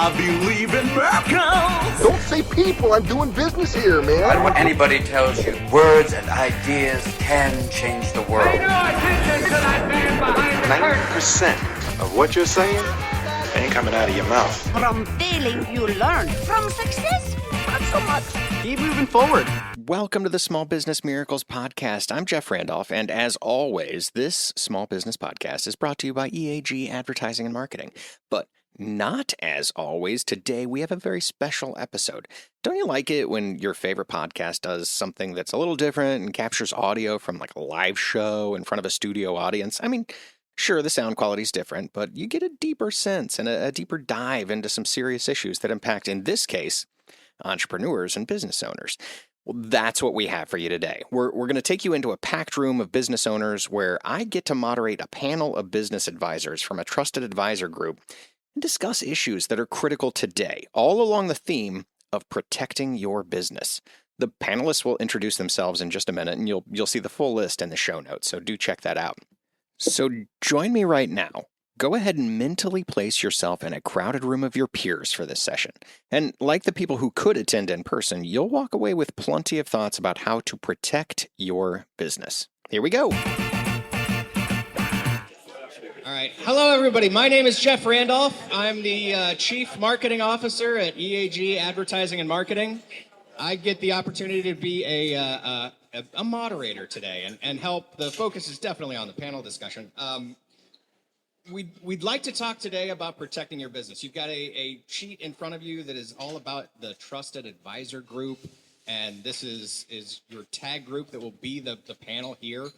I believe in miracles. Don't say people, I'm doing business here, man. I don't want anybody tells you words and ideas can change the world. Pay no attention to that man behind the curtain. 90% of what you're saying ain't coming out of your mouth. From failing, you learn. From success, not so much. Keep moving forward. Welcome to the Small Business Miracles Podcast. I'm Jeff Randolph, and as always, this Small Business Podcast is brought to you by EAG Advertising and Marketing. But not as always, today we have a very special episode. Don't you like it when your favorite podcast does something that's a little different and captures audio from like a live show in front of a studio audience? I mean, sure, the sound quality is different, but you get a deeper sense and a deeper dive into some serious issues that impact, in this case, entrepreneurs and business owners. Well, that's what we have for you today. We're going to take you into a packed room of business owners where I get to moderate a panel of business advisors from a trusted advisor group and discuss issues that are critical today, all along the theme of protecting your business. The panelists will introduce themselves in just a minute, and you'll see the full list in the show notes, so do check that out. So join me right now. Go ahead and mentally place yourself in a crowded room of your peers for this session. And like the people who could attend in person, you'll walk away with plenty of thoughts about how to protect your business. Here we go. All right. Hello, everybody. My name is Jeff Randolph. I'm the Chief Marketing Officer at EAG Advertising and Marketing. I get the opportunity to be a moderator today and help. The focus is definitely on the panel discussion. We'd like to talk today about protecting your business. You've got a sheet in front of you that is all about the Trusted Advisor Group, and this is your tag group that will be the panel here.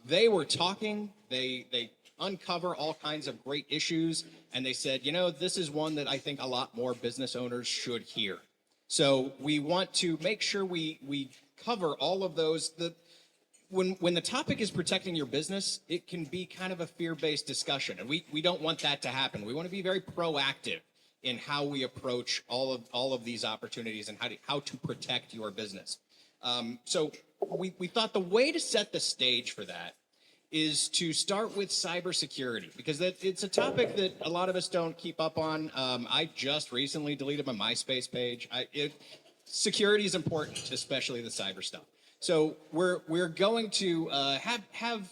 They were talking. They uncover all kinds of great issues, and they said, you know, this is one that I think a lot more business owners should hear. So we want to make sure we cover all of those. When the topic is protecting your business, it can be kind of a fear-based discussion, and we don't want that to happen. We want to be very proactive in how we approach all of these opportunities and how to protect your business. So we thought the way to set the stage for that is to start with cybersecurity, because it's a topic that a lot of us don't keep up on. I just recently deleted my MySpace page. Security is important, especially the cyber stuff. So we're going to have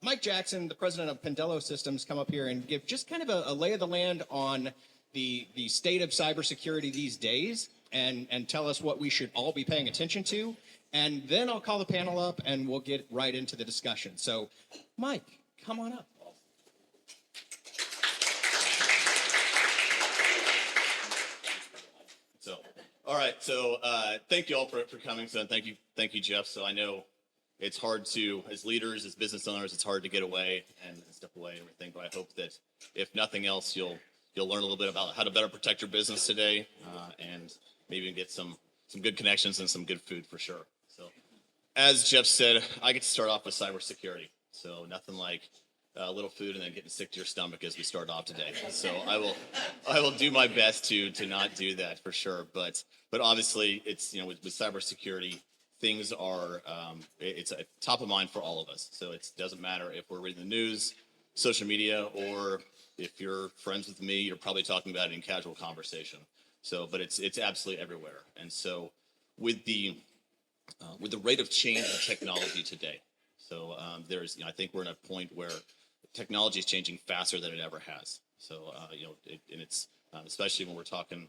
Mike Jackson, the president of Pendello Systems, come up here and give just kind of a lay of the land on the state of cybersecurity these days and tell us what we should all be paying attention to. And then I'll call the panel up and we'll get right into the discussion. So, Mike, come on up. All right, so thank you all for coming. So thank you, Jeff. So I know it's hard to, as leaders, as business owners, it's hard to get away and step away and everything. But I hope that if nothing else, you'll learn a little bit about how to better protect your business today, and maybe even get some good connections and some good food for sure. So, as Jeff said, I get to start off with cybersecurity. So nothing like a little food and then getting sick to your stomach as we start off today. So I will do my best to not do that for sure. But obviously it's, you know, with cybersecurity, things are it's a top of mind for all of us. So it doesn't matter if we're reading the news, social media, or if you're friends with me, you're probably talking about it in casual conversation. So, but it's absolutely everywhere. And so with the rate of change in technology today, so there's, you know, I think we're in a point where technology is changing faster than it ever has. So, you know, and it's especially when we're talking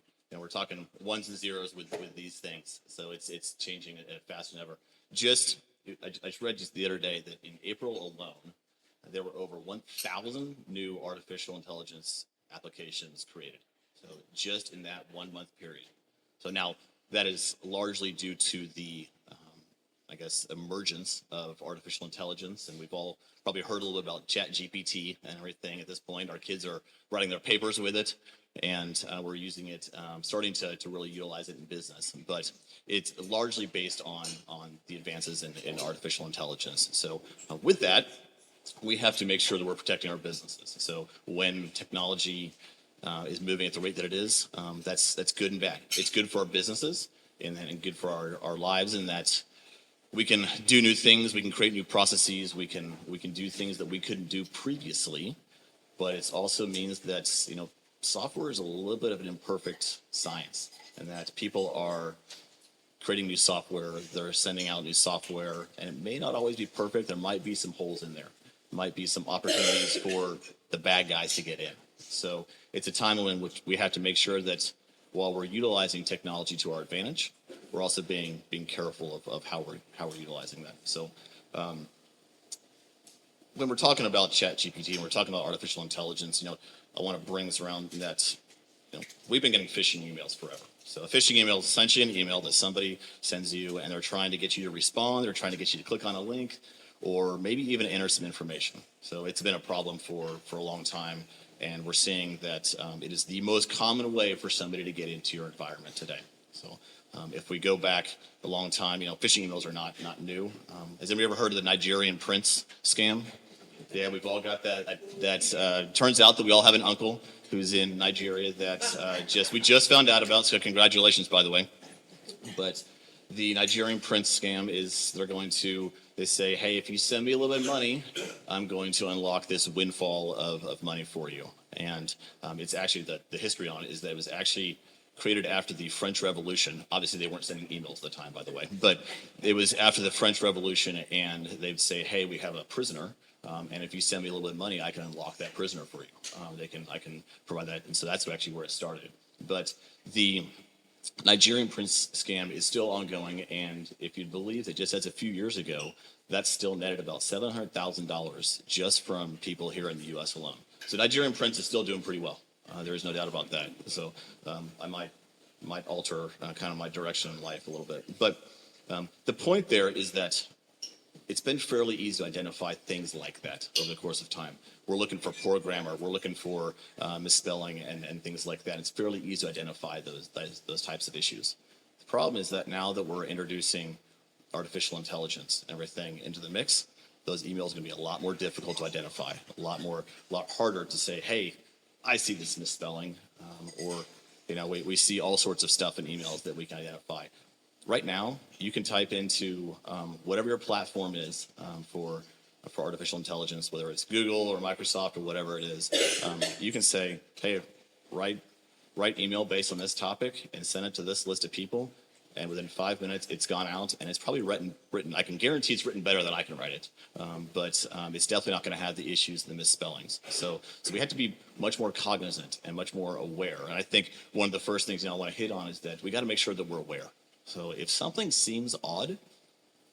ones and zeros with these things. So it's changing at faster than ever. I just read just the other day that in April alone, there were over 1,000 new artificial intelligence applications created. So just in that 1 month period. So now that is largely due to the emergence of artificial intelligence, and we've all probably heard a little bit about ChatGPT and everything at this point. Our kids are writing their papers with it, and we're using it, starting to really utilize it in business. But it's largely based on the advances in artificial intelligence. So with that, we have to make sure that we're protecting our businesses. So when technology is moving at the rate that it is, that's good and bad. It's good for our businesses and good for our lives, in that we can do new things, we can create new processes, we can do things that we couldn't do previously. But it also means that, you know, software is a little bit of an imperfect science, and that people are creating new software, they're sending out new software, and it may not always be perfect. There might be some holes in there. Might be some opportunities for the bad guys to get in. So it's a time in which we have to make sure that while we're utilizing technology to our advantage, we're also being careful of how we're utilizing that. So when we're talking about ChatGPT and we're talking about artificial intelligence, I want to bring this around that we've been getting phishing emails forever. So a phishing email is essentially an email that somebody sends you, and they're trying to get you to respond. They're trying to get you to click on a link, or maybe even enter some information. So it's been a problem for a long time, and we're seeing that it is the most common way for somebody to get into your environment today. So if we go back a long time, phishing emails are not new. Has anybody ever heard of the Nigerian prince scam? Yeah, we've all got that. Turns out that we all have an uncle who's in Nigeria that we just found out about, so congratulations, by the way. But the Nigerian prince scam is they say, hey, if you send me a little bit of money, I'm going to unlock this windfall of money for you. And it's actually, the history on it is that it was actually created after the French Revolution. Obviously, they weren't sending emails at the time, by the way. But it was after the French Revolution, and they'd say, hey, we have a prisoner. And if you send me a little bit of money, I can unlock that prisoner for you. I can provide that. And so that's actually where it started. But the Nigerian prince scam is still ongoing, and if you believe that just as a few years ago, that's still netted about $700,000 just from people here in the U.S. alone. So Nigerian prince is still doing pretty well. There is no doubt about that. So I might alter kind of my direction in life a little bit. But the point there is that it's been fairly easy to identify things like that over the course of time. We're looking for poor grammar. We're looking for misspelling and things like that. It's fairly easy to identify those types of issues. The problem is that now that we're introducing artificial intelligence and everything into the mix, those emails are going to be a lot more difficult to identify, a lot harder to say, hey, I see this misspelling, or we see all sorts of stuff in emails that we can identify. Right now, you can type into whatever your platform is for artificial intelligence, whether it's Google or Microsoft or whatever it is. You can say, hey, write email based on this topic and send it to this list of people. And within 5 minutes, it's gone out, and it's probably written. I can guarantee it's written better than I can write it, but it's definitely not going to have the issues, the misspellings. So we have to be much more cognizant and much more aware. And I think one of the first things I want to hit on is that we got to make sure that we're aware. So if something seems odd,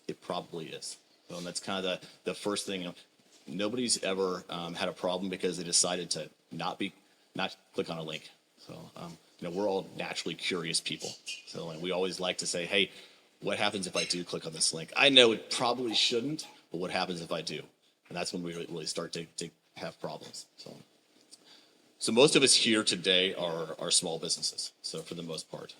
it probably is. So and that's kind of the first thing. Nobody's ever had a problem because they decided to not click on a link. So we're all naturally curious people. So and we always like to say, hey, what happens if I do click on this link? I know it probably shouldn't, but what happens if I do? And that's when we really start to have problems. So most of us here today are small businesses, so for the most part.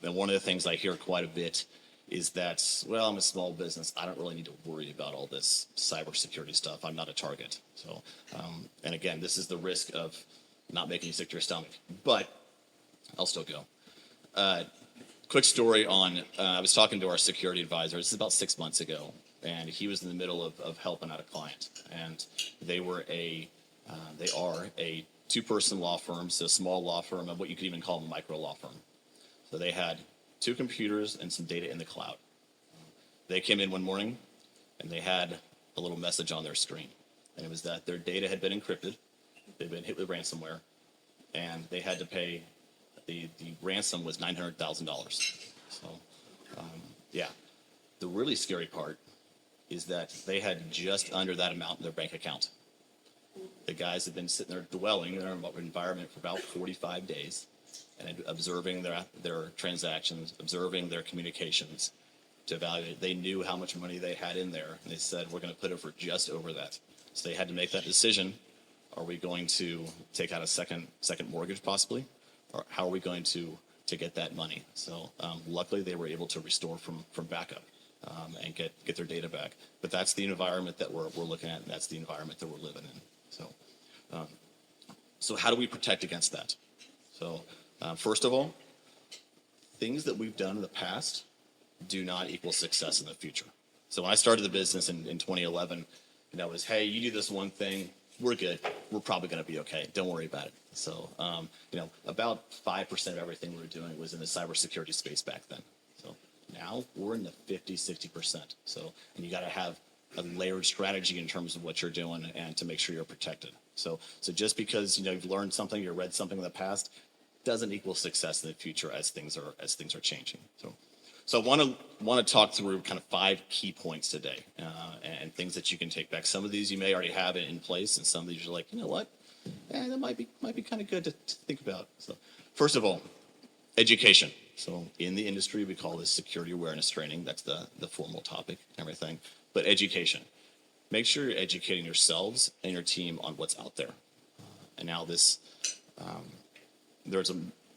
And one of the things I hear quite a bit is that, well, I'm a small business. I don't really need to worry about all this cybersecurity stuff. I'm not a target. So, and again, this is the risk of not making you sick to your stomach, but I'll still go. Quick story on, I was talking to our security advisor. This is about 6 months ago, and he was in the middle of helping out a client. And they are a two-person law firm, so a small law firm, and what you could even call a micro law firm. So they had 2 computers and some data in the cloud. They came in one morning, and they had a little message on their screen. And it was that their data had been encrypted, they'd been hit with ransomware, and they had to pay, the ransom was $900,000. So, yeah. The really scary part is that they had just under that amount in their bank account. The guys had been sitting there dwelling in their environment for about 45 days and observing their transactions, observing their communications to evaluate. They knew how much money they had in there, and they said, we're going to put it for just over that. So they had to make that decision. Are we going to take out a second mortgage possibly? Or how are we going to get that money? So luckily they were able to restore from backup and get their data back. But that's the environment that we're looking at, and that's the environment that we're living in. So how do we protect against that? So first of all, things that we've done in the past do not equal success in the future. So when I started the business in 2011, it was, hey, you do this one thing, we're good. We're probably going to be okay. Don't worry about it. So, about 5% of everything we were doing was in the cybersecurity space back then. So now we're in the 50, 60%. So, and you got to have a layered strategy in terms of what you're doing and to make sure you're protected. So just because, you've learned something, you read something in the past, doesn't equal success in the future as things are changing. So I want to talk through kind of 5 key points today, and things that you can take back. Some of these you may already have it in place, and some of these you're like, you know what, that might be kind of good to think about. So first of all, education. So in the industry, we call this security awareness training. That's the formal topic and everything. But education. Make sure you're educating yourselves and your team on what's out there. And now there's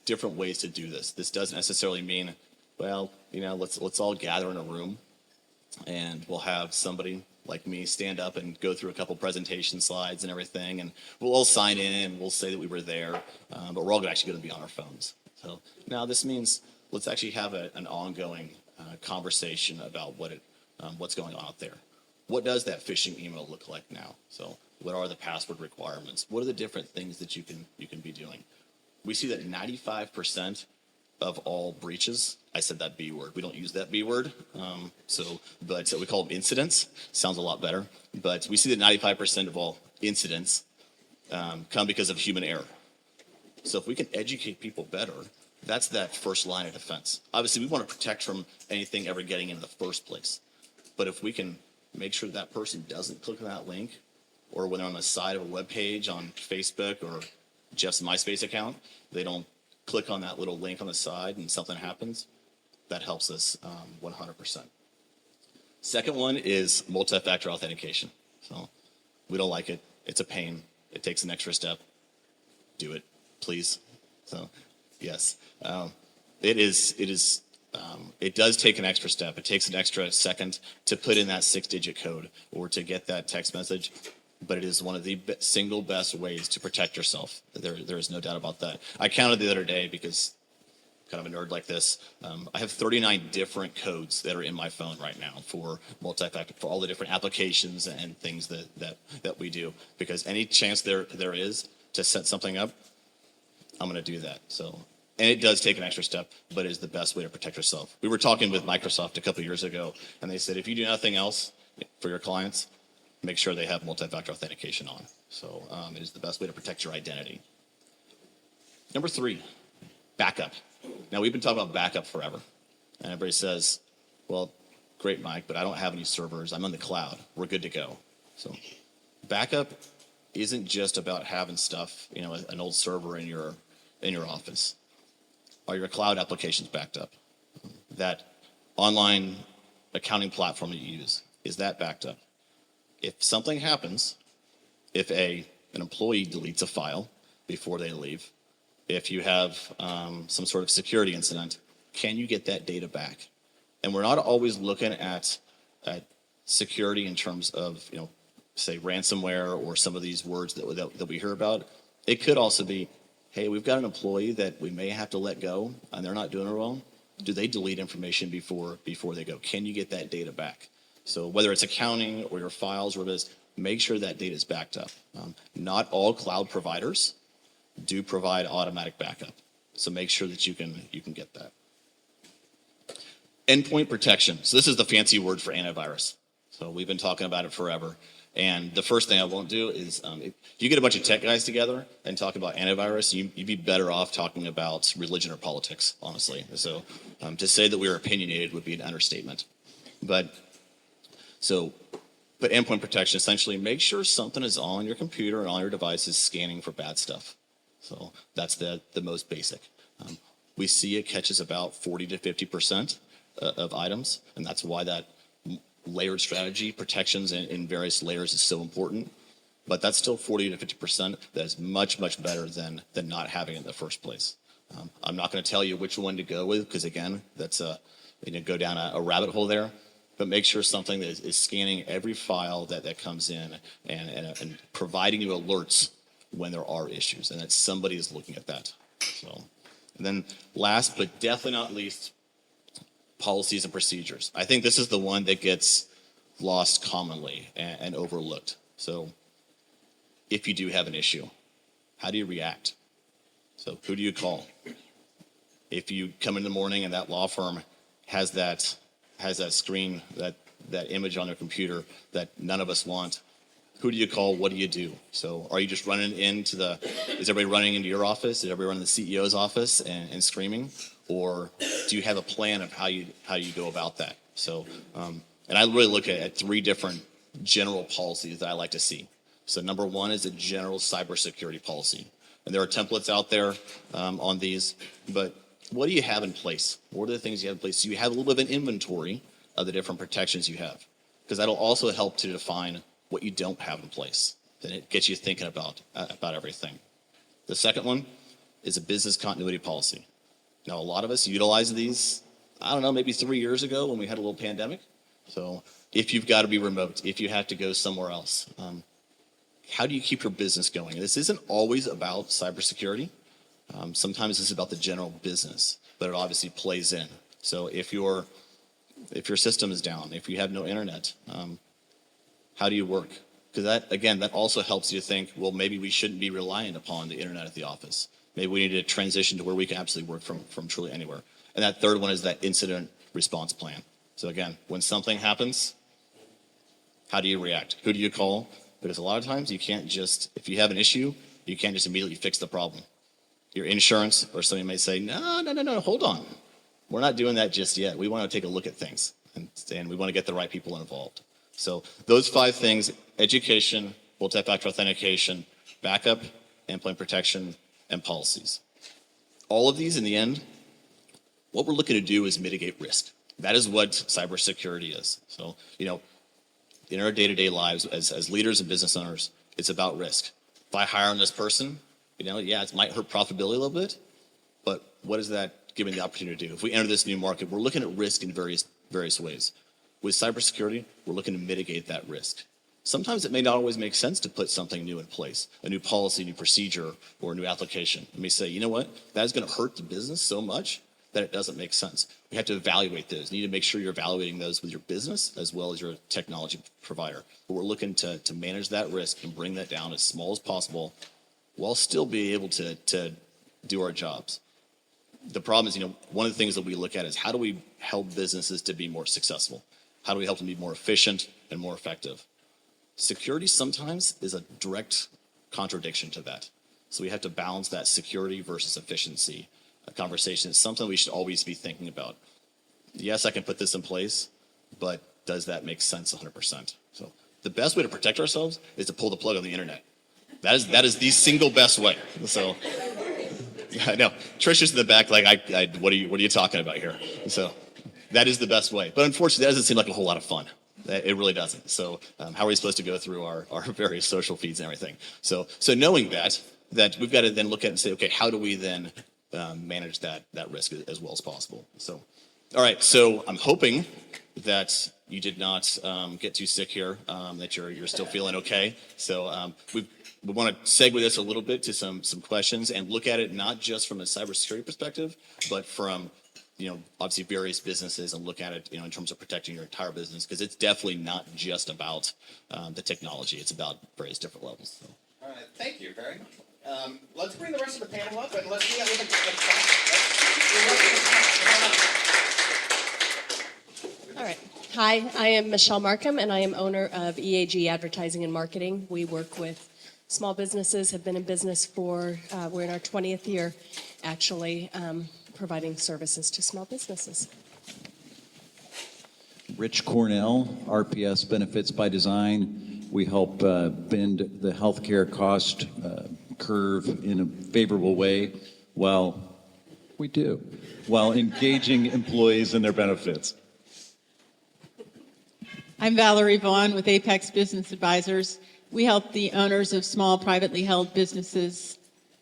different ways to do this. This doesn't necessarily mean, well, let's all gather in a room and we'll have somebody like me stand up and go through a couple presentation slides and everything, and we'll all sign in and we'll say that we were there, but we're all actually going to be on our phones. So now this means let's actually have an ongoing conversation about what's going on out there. What does that phishing email look like now? So what are the password requirements? What are the different things that you can be doing? We see that 95% of all breaches, I said that B word. We don't use that B word. But we call them incidents. Sounds a lot better. But we see that 95% of all incidents come because of human error. So if we can educate people better, that's that first line of defense. Obviously, we want to protect from anything ever getting in the first place. But if we can make sure that person doesn't click on that link, or when they're on the side of a web page on Facebook or Jeff's MySpace account, they don't click on that little link on the side and something happens, that helps us 100%. Second one is multi-factor authentication. So we don't like it. It's a pain. It takes an extra step. Do it, please. So yes, it does take an extra step. It takes an extra second to put in that 6-digit code or to get that text message, but it is one of the single best ways to protect yourself. There is no doubt about that. I counted the other day because kind of a nerd like this. I have 39 different codes that are in my phone right now for multi-factor, for all the different applications and things that we do, because any chance there is to set something up, I'm going to do that. So. And it does take an extra step, but it is the best way to protect yourself. We were talking with Microsoft a couple of years ago, and they said if you do nothing else for your clients, make sure they have multi-factor authentication on. So it is the best way to protect your identity. Number 3, backup. Now, we've been talking about backup forever. And everybody says, well, great, Mike, but I don't have any servers. I'm on the cloud. We're good to go. So backup isn't just about having stuff, an old server in your office. Are your cloud applications backed up? That online accounting platform that you use, is that backed up? If something happens, if an employee deletes a file before they leave, if you have some sort of security incident, can you get that data back? And we're not always looking at security in terms of, say ransomware or some of these words that we hear about. It could also be, hey, we've got an employee that we may have to let go and they're not doing it well. Do they delete information before they go? Can you get that data back? So whether it's accounting or your files or whatever it is, make sure that data is backed up. Not all cloud providers do provide automatic backup. So make sure that you can get that. Endpoint protection. So this is the fancy word for antivirus. So we've been talking about it forever. And the first thing I won't do is, if you get a bunch of tech guys together and talk about antivirus, you'd be better off talking about religion or politics, honestly. So to say that we're opinionated would be an understatement. But endpoint protection, essentially make sure something is on your computer and on your devices scanning for bad stuff. So that's the most basic. We see it catches about 40 to 50% of items, and that's why that layered strategy, protections in various layers is so important. But that's still 40 to 50%. That is much, much better than not having it in the first place. I'm not going to tell you which one to go with, because again, that's go down a rabbit hole there. But make sure something that is scanning every file that comes in and providing you alerts when there are issues, and that somebody is looking at that. So, and then last but definitely not least, policies and procedures. I think this is the one that gets lost commonly and overlooked. So if you do have an issue, how do you react? So who do you call? If you come in the morning and that law firm has that screen, that image on their computer that none of us want, who do you call? What do you do? So are you just running into is everybody running into your office? Is everybody running the CEO's office and screaming? Or do you have a plan of how you go about that? So, and I really look at 3 different general policies that I like to see. So number 1 is a general cybersecurity policy. And there are templates out there on these, but what do you have in place? What are the things you have in place? So you have a little bit of an inventory of the different protections you have, because that'll also help to define what you don't have in place. Then it gets you thinking about everything. The second one is a business continuity policy. Now, a lot of us utilize these, I don't know, maybe 3 years ago when we had a little pandemic. So if you've got to be remote, if you have to go somewhere else, how do you keep your business going? This isn't always about cybersecurity. Sometimes it's about the general business, but it obviously plays in. So if your system is down, if you have no internet, how do you work? Because that also helps you think, well, maybe we shouldn't be reliant upon the internet at the office. Maybe we need to transition to where we can absolutely work from truly anywhere. And that third one is that incident response plan. So again, when something happens, how do you react? Who do you call? Because a lot of times you can't just, if you have an issue, you can't just immediately fix the problem. Your insurance or somebody may say, no, hold on. We're not doing that just yet. We want to take a look at things and we want to get the right people involved. So those 5 things: education, multi-factor authentication, backup, endpoint protection, and policies. All of these in the end, what we're looking to do is mitigate risk. That is what cybersecurity is. So, in our day-to-day lives as leaders and business owners, it's about risk. If I hire on this person, it might hurt profitability a little bit, but what is that giving the opportunity to do? If we enter this new market, we're looking at risk in various ways. With cybersecurity, we're looking to mitigate that risk. Sometimes it may not always make sense to put something new in place, a new policy, new procedure, or a new application. You may say, you know what, that is going to hurt the business so much that it doesn't make sense. We have to evaluate those. You need to make sure you're evaluating those with your business as well as your technology provider. But we're looking to manage that risk and bring that down as small as possible while still being able to do our jobs. The problem is, one of the things that we look at is how do we help businesses to be more successful? How do we help them be more efficient and more effective? Security sometimes is a direct contradiction to that. So we have to balance that security versus efficiency. A conversation is something we should always be thinking about. Yes, I can put this in place, but does that make sense 100%? So the best way to protect ourselves is to pull the plug on the internet. That is the single best way. So I know Trisha's in the back, like, what are you talking about here? So that is the best way. But unfortunately, that doesn't seem like a whole lot of fun. It really doesn't. So how are we supposed to go through our various social feeds and everything? So knowing that we've got to then look at it and say, okay, how do we then manage that risk as well as possible? So, all right. So I'm hoping that you did not get too sick here, that you're still feeling okay. So we want to segue this a little bit to some questions and look at it not just from a cybersecurity perspective, but from obviously various businesses, and look at it, in terms of protecting your entire business, because it's definitely not just about the technology. It's about various different levels. So. All right, thank you very much. Let's bring the rest of the panel up and let's All right. Hi, I am Michelle Markham, and I am owner of EAG Advertising and Marketing. We work with small businesses, have been in business for, we're in our 20th year, actually, providing services to small businesses. Rich Cornell, RPS Benefits by Design. We help bend the healthcare cost curve in a favorable way while engaging employees in their benefits. I'm Valerie Vaughn with Apex Business Advisors. We help the owners of small privately held businesses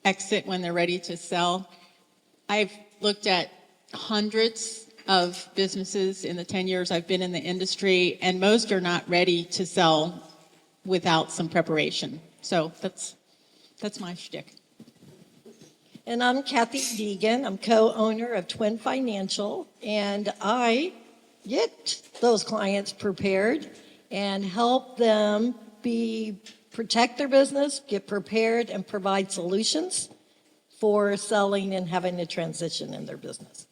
exit when they're ready to sell. I've looked at hundreds of businesses in the 10 years I've been in the industry, and most are not ready to sell without some preparation. So that's my shtick. And I'm Kathy Deegan. I'm co-owner of Twin Financial, and I get those clients prepared and help them be protect their business, get prepared, and provide solutions for selling and having a transition in their business.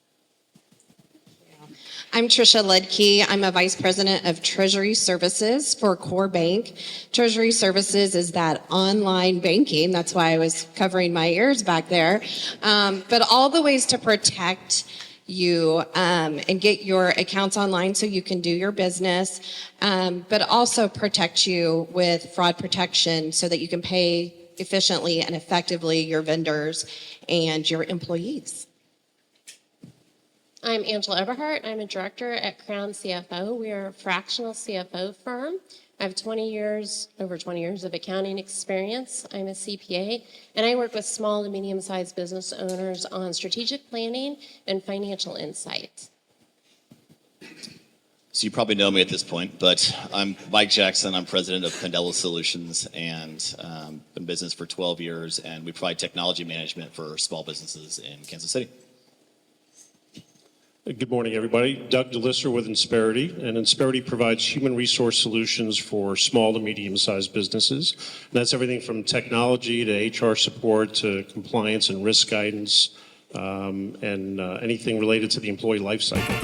I'm Tricia Ledkey. I'm a Vice President of Treasury Services for Core Bank. Treasury Services is that online banking. That's why I was covering my ears back there. But all the ways to protect you and get your accounts online so you can do your business, but also protect you with fraud protection so that you can pay efficiently and effectively your vendors and your employees. I'm Angela Eberhardt. I'm a director at Crown CFO. We are a fractional CFO firm. I have over 20 years of accounting experience. I'm a CPA, and I work with small to medium-sized business owners on strategic planning and financial insight. So you probably know me at this point, but I'm Mike Jackson. I'm president of Pendello Solutions and been in business for 12 years, and we provide technology management for small businesses in Kansas City. Good morning, everybody. Doug DeLisser with Insperity, and Insperity provides human resource solutions for small to medium-sized businesses. And that's everything from technology to HR support to compliance and risk guidance and anything related to the employee life cycle.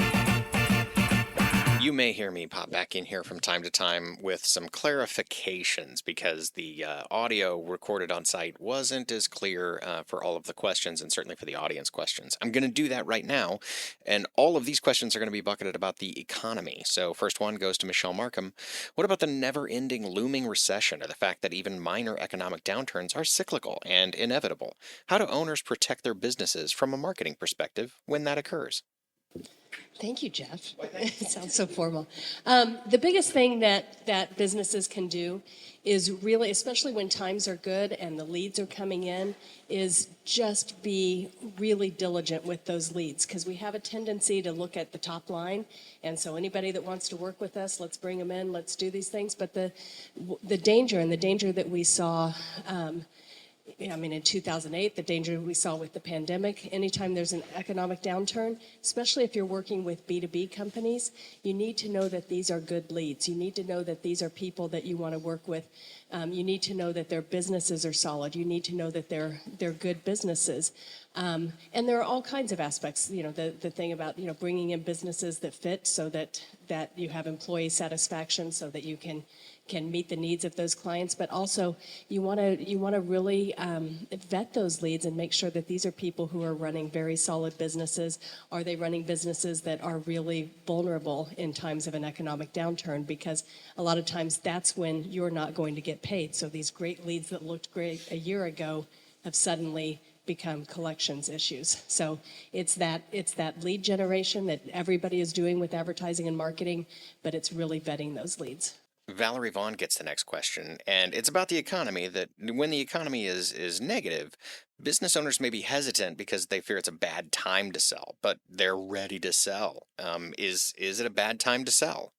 You may hear me pop back in here from time to time with some clarifications because the audio recorded on site wasn't as clear for all of the questions and certainly for the audience questions. I'm going to do that right now, and all of these questions are going to be bucketed about the economy. So first one goes to Michelle Markham. What about the never-ending looming recession or the fact that even minor economic downturns are cyclical and inevitable? How do owners protect their businesses from a marketing perspective when that occurs? Thank you, Jeff. It sounds so formal. The biggest thing that businesses can do is really, especially when times are good and the leads are coming in, is just be really diligent with those leads, because we have a tendency to look at the top line. And so anybody that wants to work with us, let's bring them in, let's do these things. But the danger that we saw, in 2008, the danger we saw with the pandemic, anytime there's an economic downturn, especially if you're working with B2B companies, you need to know that these are good leads. You need to know that these are people that you want to work with. You need to know that their businesses are solid. You need to know that they're good businesses. And there are all kinds of aspects, the thing about, bringing in businesses that fit so that you have employee satisfaction so that you can meet the needs of those clients, but also you want to really vet those leads and make sure that these are people who are running very solid businesses. Are they running businesses that are really vulnerable in times of an economic downturn? Because a lot of times that's when you're not going to get paid. So these great leads that looked great a year ago have suddenly become collections issues. So it's that lead generation that everybody is doing with advertising and marketing, but it's really vetting those leads. Valerie Vaughn gets the next question, and it's about the economy, that when the economy is negative, business owners may be hesitant because they fear it's a bad time to sell, but they're ready to sell. Is it a bad time to sell?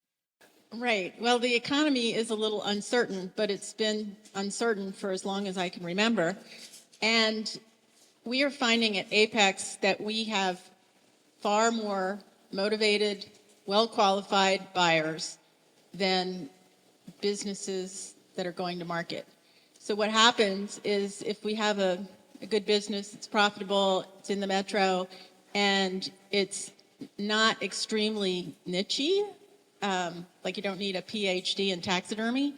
Right. Well, the economy is a little uncertain, but it's been uncertain for as long as I can remember. And we are finding at Apex that we have far more motivated, well-qualified buyers than businesses that are going to market. So what happens is if we have a good business, it's profitable, it's in the metro, and it's not extremely niche-y, like you don't need a PhD in taxidermy,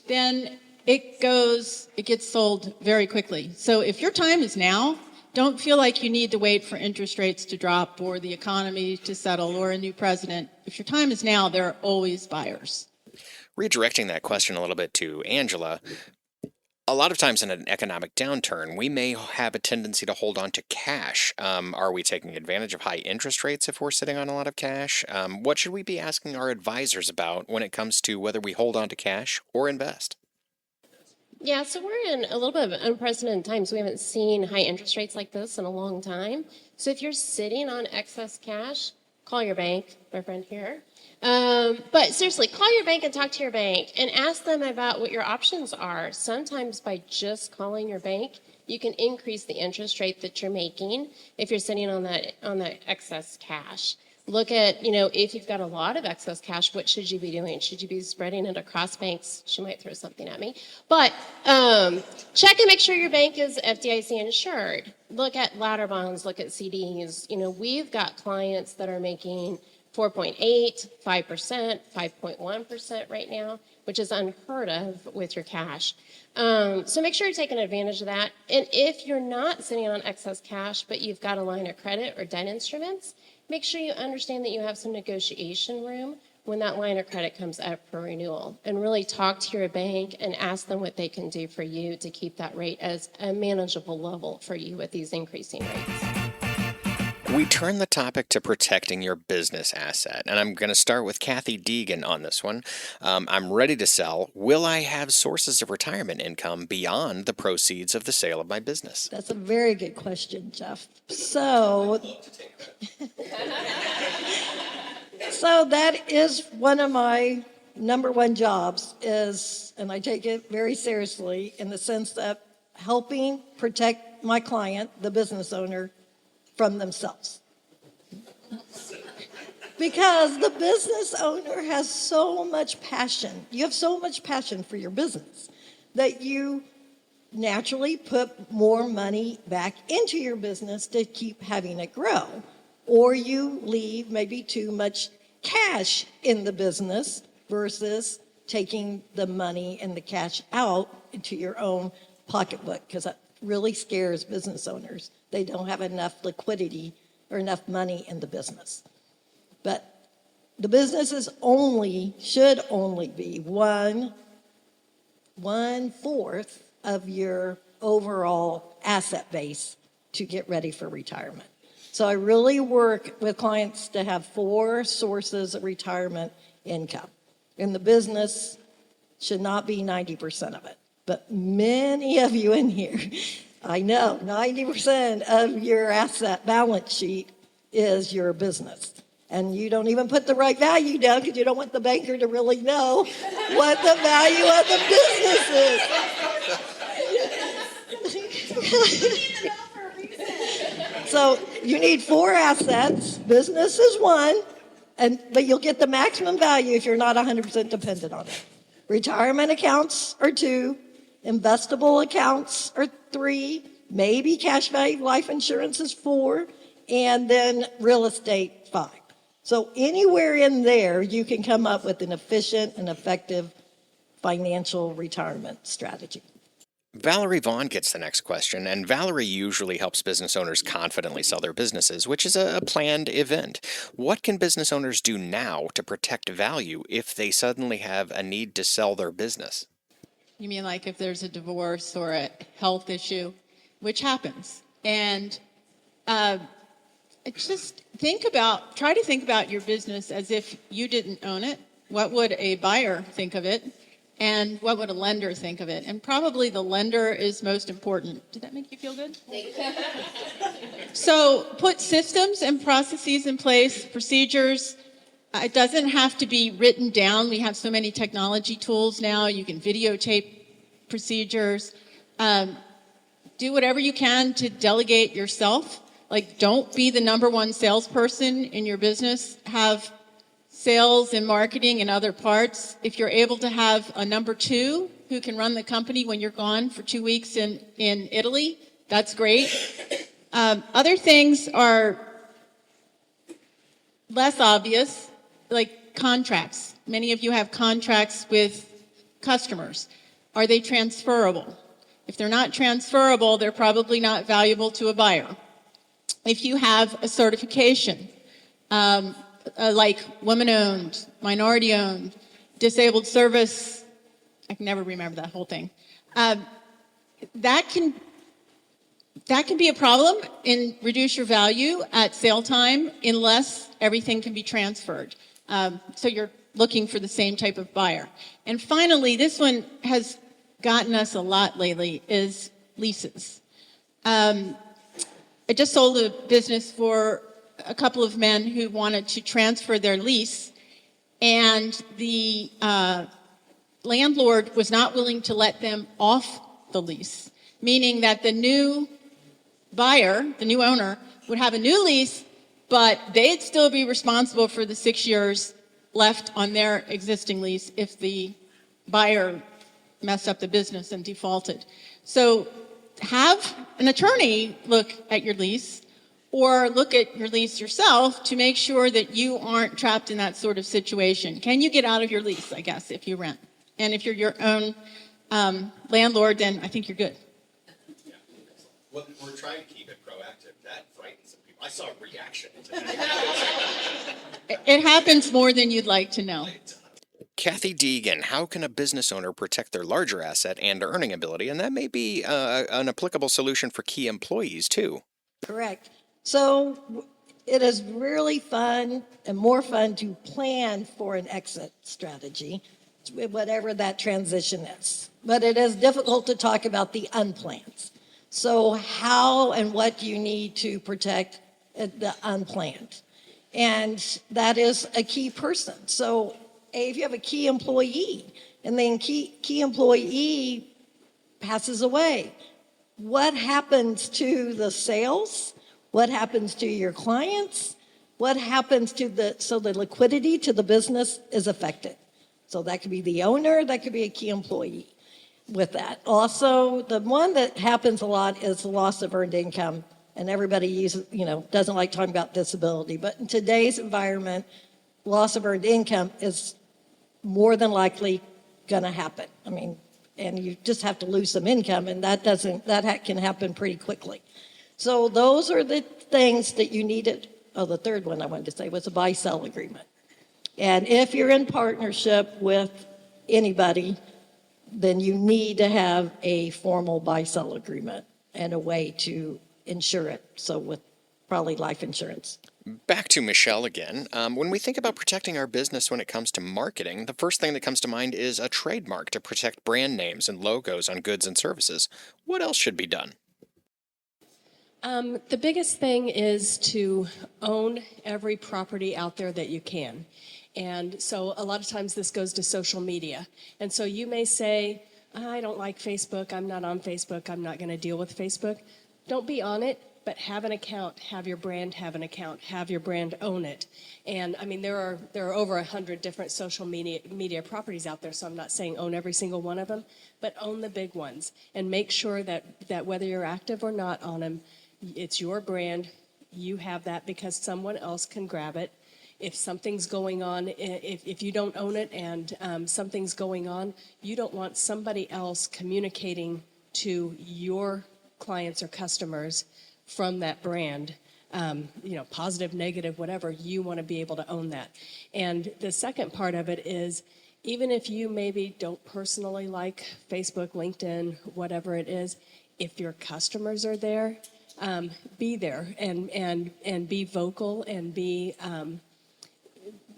then it gets sold very quickly. So if your time is now, don't feel like you need to wait for interest rates to drop or the economy to settle or a new president. If your time is now, there are always buyers. Redirecting that question a little bit to Angela, a lot of times in an economic downturn, we may have a tendency to hold on to cash. Are we taking advantage of high interest rates if we're sitting on a lot of cash? What should we be asking our advisors about when it comes to whether we hold on to cash or invest? Yeah, so we're in a little bit of unprecedented times. We haven't seen high interest rates like this in a long time. So if you're sitting on excess cash, call your bank, my friend here. But seriously, call your bank and talk to your bank and ask them about what your options are. Sometimes by just calling your bank, you can increase the interest rate that you're making if you're sitting on that excess cash. Look at, you know, if you've got a lot of excess cash, what should you be doing? Should you be spreading it across banks? She might throw something at me. But check and make sure your bank is FDIC insured. Look at ladder bonds, look at CDs. You know, we've got clients that are making 4.8, 5%, 5.1% right now, which is unheard of with your cash. So make sure you're taking advantage of that. And if you're not sitting on excess cash, but you've got a line of credit or debt instruments, make sure you understand that you have some negotiation room when that line of credit comes up for renewal. And really talk to your bank and ask them what they can do for you to keep that rate as a manageable level for you with these increasing rates. We turn the topic to protecting your business asset, and I'm going to start with Kathy Deegan on this one. I'm ready to sell. Will I have sources of retirement income beyond the proceeds of the sale of my business? That's a very good question, Jeff. So that is one of my number one jobs is, and I take it very seriously in the sense that helping protect my client, the business owner, from themselves. Because the business owner has so much passion. You have so much passion for your business that you naturally put more money back into your business to keep having it grow. Or you leave maybe too much cash in the business versus taking the money and the cash out into your own pocketbook, because that really scares business owners. They don't have enough liquidity or enough money in the business. But the business should only be one fourth of your overall asset base to get ready for retirement. So I really work with clients to have 4 sources of retirement income. And the business should not be 90% of it. But many of you in here, I know 90% of your asset balance sheet is your business. And you don't even put the right value down because you don't want the banker to really know what the value of the business is. So you need 4 assets. Business is 1, but you'll get the maximum value if you're not 100% dependent on it. Retirement accounts are 2. Investable accounts are 3, maybe cash value life insurance is 4, and then real estate 5. So anywhere in there, you can come up with an efficient and effective financial retirement strategy. Valerie Vaughn gets the next question, and Valerie usually helps business owners confidently sell their businesses, which is a planned event. What can business owners do now to protect value if they suddenly have a need to sell their business? You mean like if there's a divorce or a health issue, which happens. And just try to think about your business as if you didn't own it. What would a buyer think of it? And what would a lender think of it? And probably the lender is most important. Did that make you feel good? So put systems and processes in place, procedures. It doesn't have to be written down. We have so many technology tools now. You can videotape procedures. Do whatever you can to delegate yourself. Like, don't be the number one salesperson in your business. Have sales and marketing and other parts. If you're able to have a number 2 who can run the company when you're gone for 2 weeks in Italy, that's great. Other things are less obvious, like contracts. Many of you have contracts with customers. Are they transferable? If they're not transferable, they're probably not valuable to a buyer. If you have a certification, like women-owned, minority-owned, disabled service, I can never remember that whole thing. That can be a problem and reduce your value at sale time unless everything can be transferred. So you're looking for the same type of buyer. And finally, this one has gotten us a lot lately, is leases. I just sold a business for a couple of men who wanted to transfer their lease, and the landlord was not willing to let them off the lease, meaning that the new buyer, the new owner, would have a new lease but they'd still be responsible for the 6 years left on their existing lease if the buyer messed up the business and defaulted. So have an attorney look at your lease or look at your lease yourself to make sure that you aren't trapped in that sort of situation. Can you get out of your lease, I guess, if you rent? And if you're your own landlord, then I think you're good. Yeah. Well, we're trying to keep it proactive. That frightens some people. I saw a reaction. It happens more than you'd like to know. Kathy Deegan, how can a business owner protect their larger asset and earning ability? And that may be an applicable solution for key employees, too. Correct. So it is really fun and more fun to plan for an exit strategy, whatever that transition is. But it is difficult to talk about the unplanned. So how and what do you need to protect the unplanned? And that is a key person. So if you have a key employee and then key employee passes away, what happens to the sales? What happens to your clients? What happens to the liquidity to the business is affected. So that could be the owner, that could be a key employee with that. Also, the one that happens a lot is the loss of earned income. And everybody doesn't like talking about disability. But in today's environment, loss of earned income is more than likely going to happen. I mean, and you just have to lose some income, and that can happen pretty quickly. So those are the things that you needed. Oh, the third one I wanted to say was a buy-sell agreement. And if you're in partnership with anybody, then you need to have a formal buy-sell agreement and a way to insure it. So with probably life insurance. Back to Michelle again. When we think about protecting our business when it comes to marketing, the first thing that comes to mind is a trademark to protect brand names and logos on goods and services. What else should be done? The biggest thing is to own every property out there that you can. And so a lot of times this goes to social media. And so you may say, I don't like Facebook, I'm not on Facebook, I'm not going to deal with Facebook. Don't be on it, but have an account, have your brand have an account, have your brand own it. And I mean, there are over 100 different social media properties out there, so I'm not saying own every single one of them, but own the big ones. And make sure that whether you're active or not on them, it's your brand, you have that because someone else can grab it. If something's going on, if you don't own it and something's going on, you don't want somebody else communicating to your clients or customers from that brand, positive, negative, whatever, you want to be able to own that. And the second part of it is, even if you maybe don't personally like Facebook, LinkedIn, whatever it is, if your customers are there, be there and be vocal and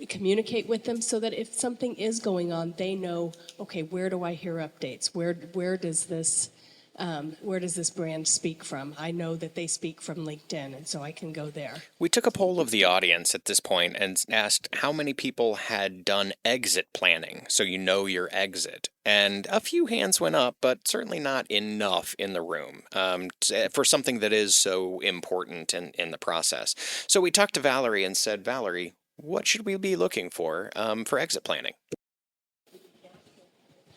communicate with them so that if something is going on, they know, okay, where do I hear updates? Where does this brand speak from? I know that they speak from LinkedIn, and so I can go there. We took a poll of the audience at this point and asked how many people had done exit planning, so you know your exit. And a few hands went up, but certainly not enough in the room for something that is so important in the process. So we talked to Valerie and said, Valerie, what should we be looking for exit planning?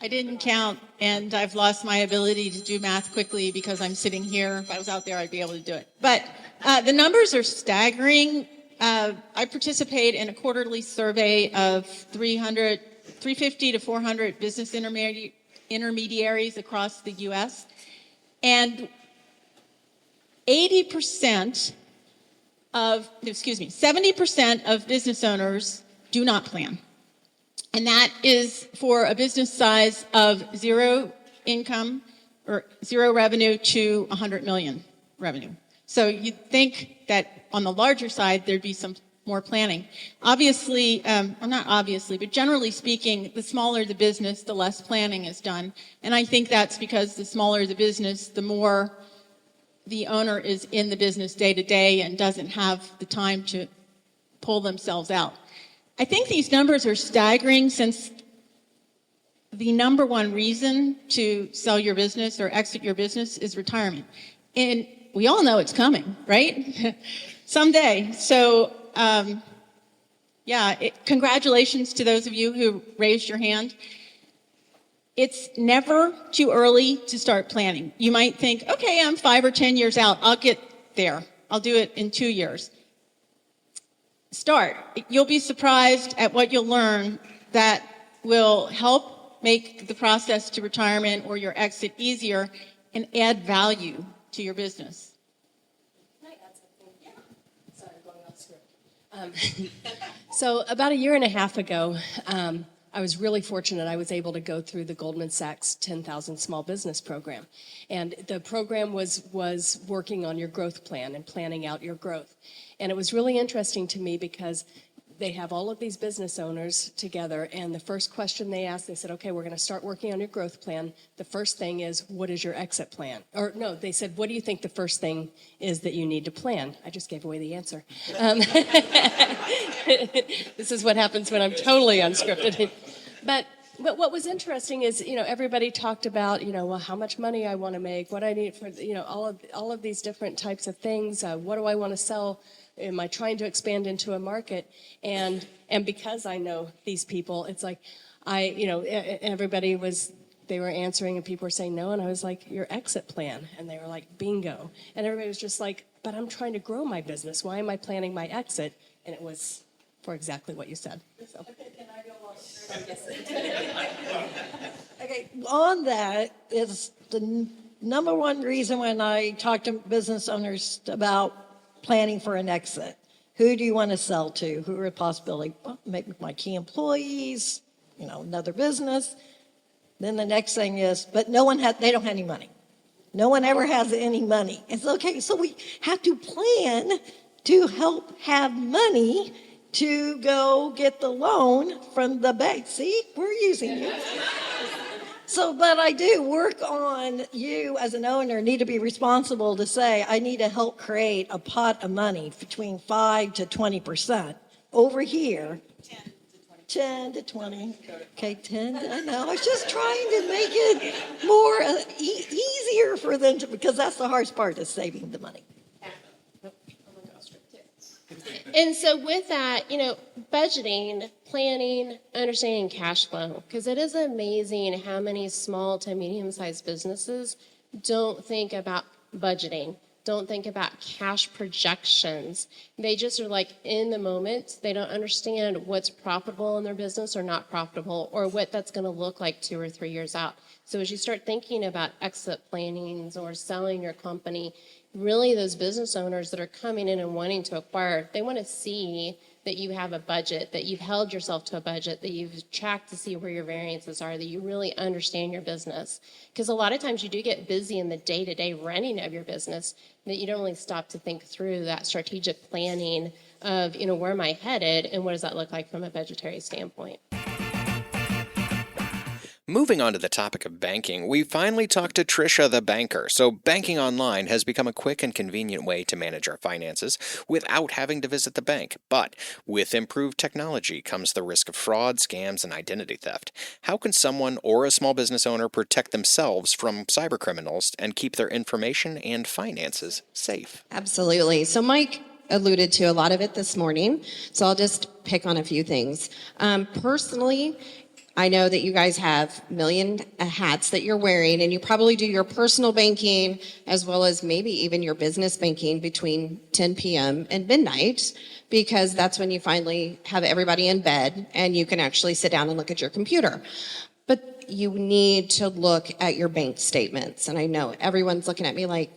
I didn't count, and I've lost my ability to do math quickly because I'm sitting here. If I was out there, I'd be able to do it. But the numbers are staggering. I participate in a quarterly survey of 350 to 400 business intermediaries across the U.S., and 70% of business owners do not plan. And that is for a business size of 0 income or 0 revenue to 100 million revenue. So you'd think that on the larger side, there'd be some more planning. Obviously, or not obviously, but generally speaking, the smaller the business, the less planning is done. And I think that's because the smaller the business, the more the owner is in the business day to day and doesn't have the time to pull themselves out. I think these numbers are staggering since the number one reason to sell your business or exit your business is retirement. And we all know it's coming, right? Someday. So, congratulations to those of you who raised your hand. It's never too early to start planning. You might think, okay, I'm 5 or 10 years out. I'll get there. I'll do it in 2 years. Start. You'll be surprised at what you'll learn that will help make the process to retirement or your exit easier and add value to your business. Can I add something? Yeah. Sorry, going off script. So about a year and a half ago, I was really fortunate. I was able to go through the Goldman Sachs 10,000 Small Business Program. And the program was working on your growth plan and planning out your growth. And it was really interesting to me because they have all of these business owners together, and the first question they asked, they said, okay, we're going to start working on your growth plan. The first thing is, what is your exit plan? Or no, they said, what do you think the first thing is that you need to plan? I just gave away the answer. This is what happens when I'm totally unscripted. But what was interesting is, everybody talked about, well, how much money I want to make, what I need for, all of these different types of things. What do I want to sell? Am I trying to expand into a market? And because I know these people, it's like, everybody they were answering and people were saying no. And I was like, your exit plan. And they were like, bingo. And everybody was just like, but I'm trying to grow my business. Why am I planning my exit? And it was for exactly what you said. So. Okay, can I go on? Yes. Okay, on that is the number one reason when I talk to business owners about planning for an exit. Who do you want to sell to? Who are a possibility? Well, maybe my key employees, another business. Then the next thing is, but they don't have any money. No one ever has any money. It's okay, so we have to plan to help have money to go get the loan from the bank. See, we're using you. But I do work on you as an owner need to be responsible to say, I need to help create a pot of money between 5 to 20%. Over here, 10 to 20. Okay, 10, I know. I was just trying to make it more easier for them because that's the hardest part is saving the money. And so with that, budgeting, planning, understanding cash flow, because it is amazing how many small to medium-sized businesses don't think about budgeting, don't think about cash projections. They just are like in the moment. They don't understand what's profitable in their business or not profitable or what that's going to look like 2 or 3 years out. So as you start thinking about exit plannings or selling your company, really those business owners that are coming in and wanting to acquire, they want to see that you have a budget, that you've held yourself to a budget, that you've tracked to see where your variances are, that you really understand your business. Because a lot of times you do get busy in the day-to-day running of your business that you don't really stop to think through that strategic planning of, where am I headed and what does that look like from a budgetary standpoint. Moving on to the topic of banking, we finally talked to Trisha the banker. So banking online has become a quick and convenient way to manage our finances without having to visit the bank. But with improved technology comes the risk of fraud, scams, and identity theft. How can someone or a small business owner protect themselves from cybercriminals and keep their information and finances safe? Absolutely. So Mike alluded to a lot of it this morning, so I'll just pick on a few things. Personally, I know that you guys have a million hats that you're wearing, and you probably do your personal banking as well as maybe even your business banking between 10 p.m. and midnight, because that's when you finally have everybody in bed and you can actually sit down and look at your computer. But you need to look at your bank statements. And I know everyone's looking at me like,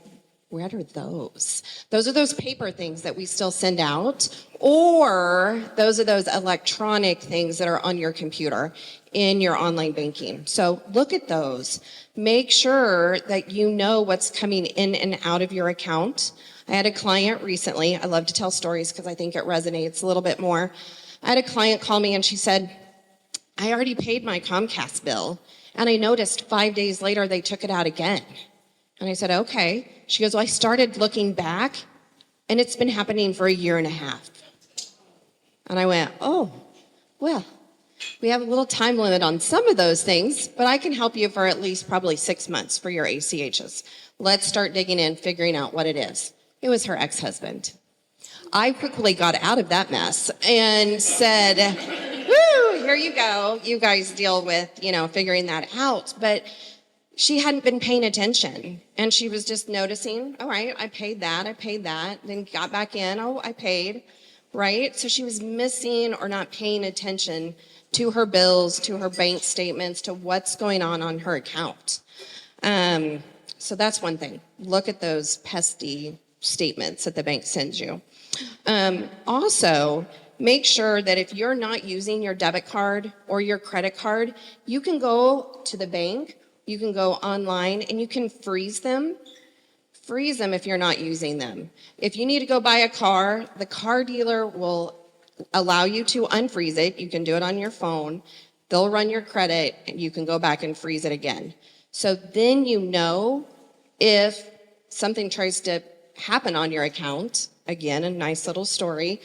what are those? Those are those paper things that we still send out, or those are those electronic things that are on your computer in your online banking. So look at those. Make sure that you know what's coming in and out of your account. I had a client recently. I love to tell stories because I think it resonates a little bit more. I had a client call me and she said, I already paid my Comcast bill, and I noticed 5 days later they took it out again. And I said, okay. She goes, well, I started looking back, and it's been happening for 1.5 years. And I went, oh, well, we have a little time limit on some of those things, but I can help you for at least probably 6 months for your ACHs. Let's start digging in, figuring out what it is. It was her ex-husband. I quickly got out of that mess and said, woo, here you go. You guys deal with, figuring that out. But she hadn't been paying attention, and she was just noticing, all right, I paid that, then got back in, oh, I paid, right? So she was missing or not paying attention to her bills, to her bank statements, to what's going on her account. So that's one thing. Look at those pesky statements that the bank sends you. Also, make sure that if you're not using your debit card or your credit card, you can go to the bank, you can go online, and you can freeze them. Freeze them if you're not using them. If you need to go buy a car, the car dealer will allow you to unfreeze it. You can do it on your phone. They'll run your credit, and you can go back and freeze it again. So then if something tries to happen on your account. Again, a nice little story.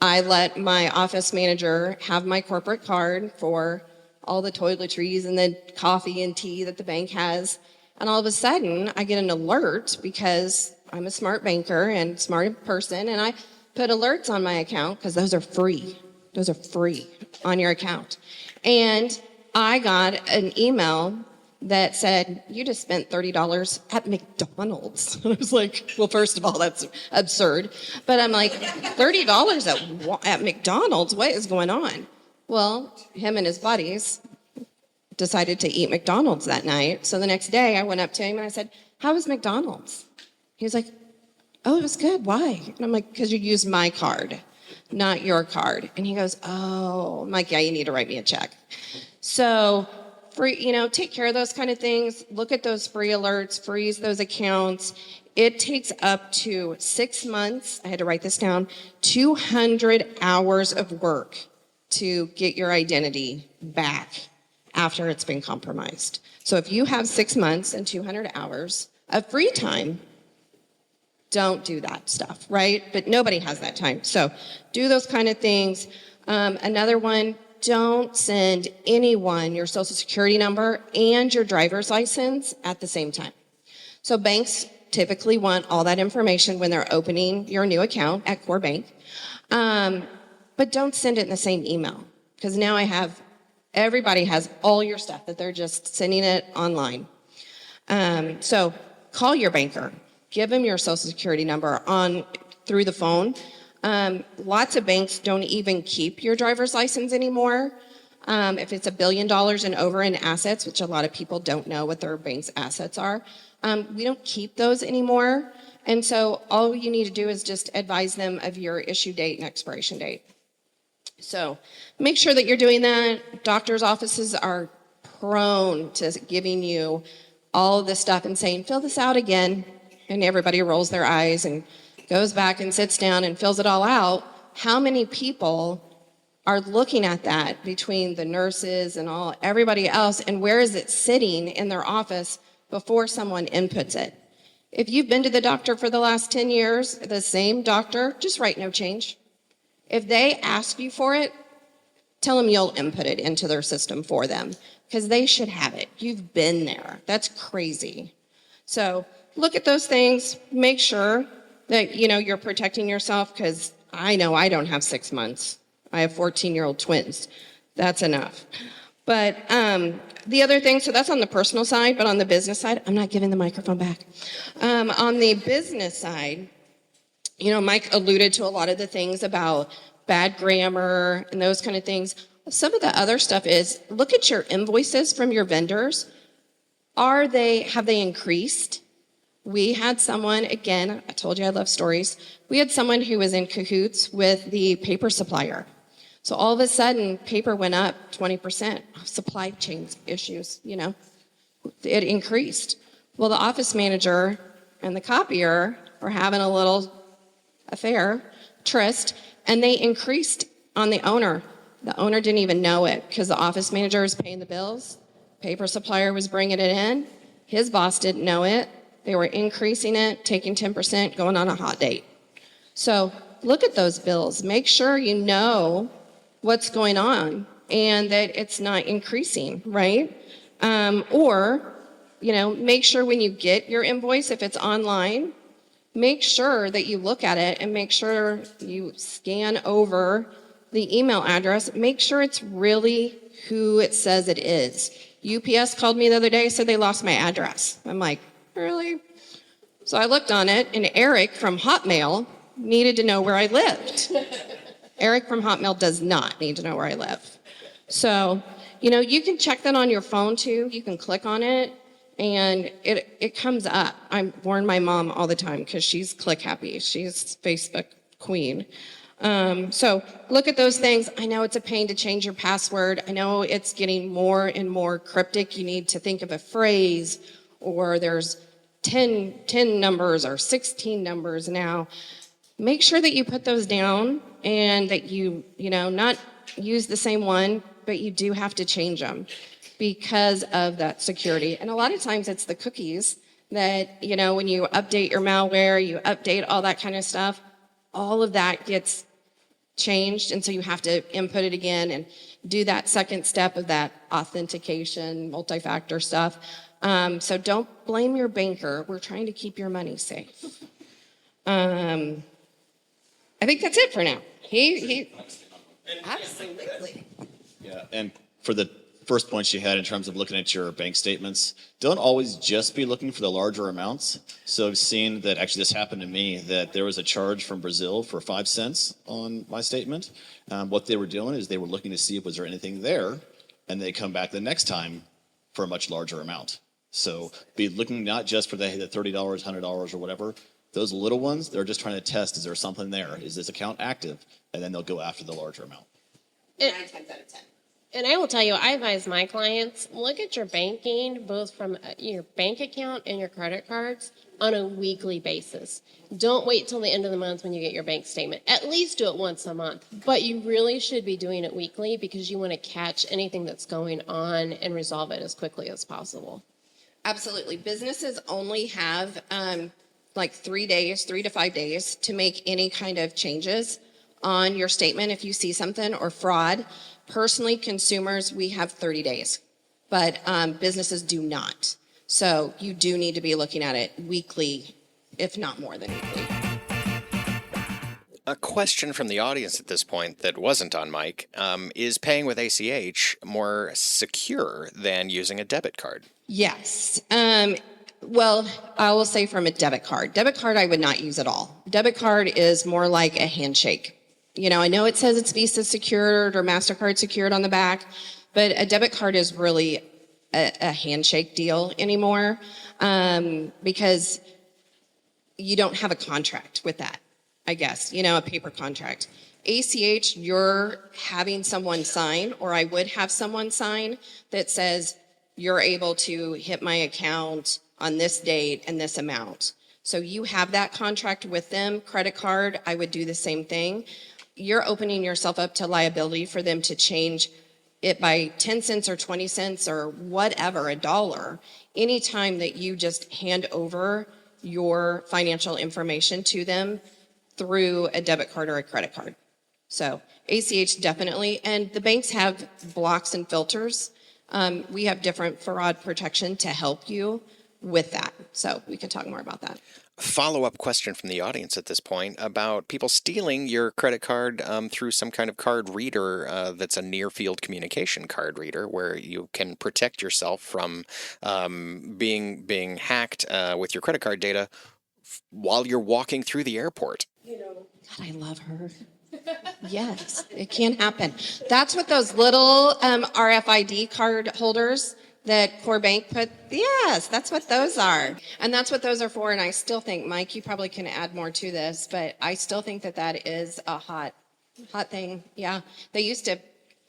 I let my office manager have my corporate card for all the toiletries and the coffee and tea that the bank has. And all of a sudden, I get an alert because I'm a smart banker and smart person, and I put alerts on my account because those are free. Those are free on your account. And I got an email that said, you just spent $30 at McDonald's. I was like, well, first of all, that's absurd. But I'm like, $30 at McDonald's? What is going on? Well, him and his buddies decided to eat McDonald's that night. So the next day I went up to him and I said, how was McDonald's? He was like, oh, it was good. Why? And I'm like, because you used my card, not your card. And he goes, oh. I'm like, yeah, you need to write me a check. So take care of those kind of things. Look at those free alerts, freeze those accounts. It takes up to 6 months, I had to write this down, 200 hours of work to get your identity back after it's been compromised. So if you have 6 months and 200 hours of free time, don't do that stuff, right? But nobody has that time. So do those kind of things. Another one, don't send anyone your social security number and your driver's license at the same time. So banks typically want all that information when they're opening your new account at Core Bank. But don't send it in the same email, because now everybody has all your stuff that they're just sending it online. So call your banker, give them your social security number through the phone. Lots of banks don't even keep your driver's license anymore. If it's $1 billion and over in assets, which a lot of people don't know what their bank's assets are, we don't keep those anymore. And so all you need to do is just advise them of your issue date and expiration date. So make sure that you're doing that. Doctors' offices are prone to giving you all of this stuff and saying, fill this out again. And everybody rolls their eyes and goes back and sits down and fills it all out. How many people are looking at that between the nurses and everybody else, and where is it sitting in their office before someone inputs it? If you've been to the doctor for the last 10 years, the same doctor, just write no change. If they ask you for it, tell them you'll input it into their system for them, because they should have it. You've been there. That's crazy. So look at those things. Make sure that you're protecting yourself, because I know I don't have 6 months. I have 14-year-old twins. That's enough. But the other thing, so that's on the personal side, but on the business side, I'm not giving the microphone back. On the business side, Mike alluded to a lot of the things about bad grammar and those kind of things. Some of the other stuff is, look at your invoices from your vendors. Have they increased? We had someone, again, I told you I love stories. We had someone who was in cahoots with the paper supplier. So all of a sudden, paper went up 20%. Supply chain issues, it increased. Well, the office manager and the copier were having a little affair, tryst, and they increased on the owner. The owner didn't even know it, because the office manager was paying the bills. Paper supplier was bringing it in. His boss didn't know it. They were increasing it, taking 10%, going on a hot date. So look at those bills. Make sure you know what's going on and that it's not increasing, right? Or make sure when you get your invoice, if it's online, make sure that you look at it and make sure you scan over the email address. Make sure it's really who it says it is. UPS called me the other day, said they lost my address. I'm like, really? So I looked on it, and Eric from Hotmail needed to know where I lived. Eric from Hotmail does not need to know where I live. So, you can check that on your phone too. You can click on it, and it comes up. I warn my mom all the time because she's click happy. She's Facebook queen. So look at those things. I know it's a pain to change your password. I know it's getting more and more cryptic. You need to think of a phrase, or there's 10 numbers or 16 numbers now. Make sure that you put those down and that you not use the same one, but you do have to change them because of that security. And a lot of times it's the cookies that, when you update your malware, you update all that kind of stuff, all of that gets changed. And so you have to input it again and do that second step of that authentication, multi-factor stuff. So don't blame your banker. We're trying to keep your money safe. I think that's it for now. He absolutely. Yeah, and for the first point you had in terms of looking at your bank statements, don't always just be looking for the larger amounts. So I've seen that actually this happened to me, that there was a charge from Brazil for 5 cents on my statement. What they were doing is they were looking to see if was there anything there, and they come back the next time for a much larger amount. So be looking not just for the $30, $100 or whatever. Those little ones, they're just trying to test, is there something there? Is this account active? And then they'll go after the larger amount. 9 times out of 10. And I will tell you, I advise my clients, look at your banking, both from your bank account and your credit cards, on a weekly basis. Don't wait till the end of the month when you get your bank statement. At least do it once a month. But you really should be doing it weekly because you want to catch anything that's going on and resolve it as quickly as possible. Absolutely. Businesses only have 3 to 5 days to make any kind of changes on your statement if you see something or fraud. Personally, consumers, we have 30 days, but businesses do not. So you do need to be looking at it weekly, if not more than weekly. A question from the audience at this point that wasn't on mic, is paying with ACH more secure than using a debit card? Yes. Well, I will say from a debit card. Debit card I would not use at all. Debit card is more like a handshake. I know it says it's Visa secured or MasterCard secured on the back, but a debit card is really a handshake deal anymore because you don't have a contract with that, I guess, a paper contract. ACH, you're having someone sign, or I would have someone sign that says you're able to hit my account on this date and this amount. So you have that contract with them. Credit card, I would do the same thing. You're opening yourself up to liability for them to change it by 10 cents or 20 cents or whatever, $1, anytime that you just hand over your financial information to them through a debit card or a credit card. So ACH definitely, and the banks have blocks and filters. We have different fraud protection to help you with that. So we can talk more about that. Follow-up question from the audience at this point about people stealing your credit card through some kind of card reader that's a near-field communication card reader where you can protect yourself from being hacked with your credit card data while you're walking through the airport. God, I love her. Yes, it can happen. That's what those little RFID card holders that Core Bank put, yes, that's what those are. And that's what those are for. And I still think, Mike, you probably can add more to this, but I still think that is a hot thing. Yeah. They used to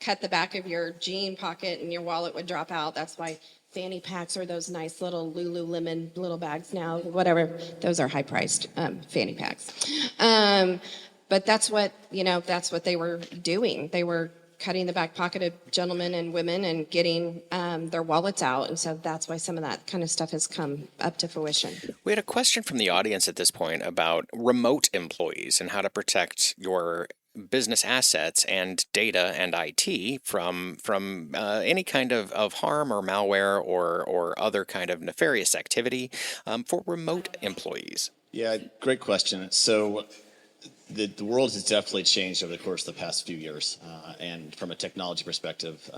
cut the back of your jean pocket and your wallet would drop out. That's why fanny packs are those nice little Lululemon little bags now, whatever. Those are high priced fanny packs. But that's what they were doing. They were cutting the back pocket of gentlemen and women and getting their wallets out. And so that's why some of that kind of stuff has come up to fruition. We had a question from the audience at this point about remote employees and how to protect your business assets and data and IT from any kind of harm or malware or other kind of nefarious activity for remote employees. Yeah, great question. So the world has definitely changed over the course of the past few years. And from a technology perspective,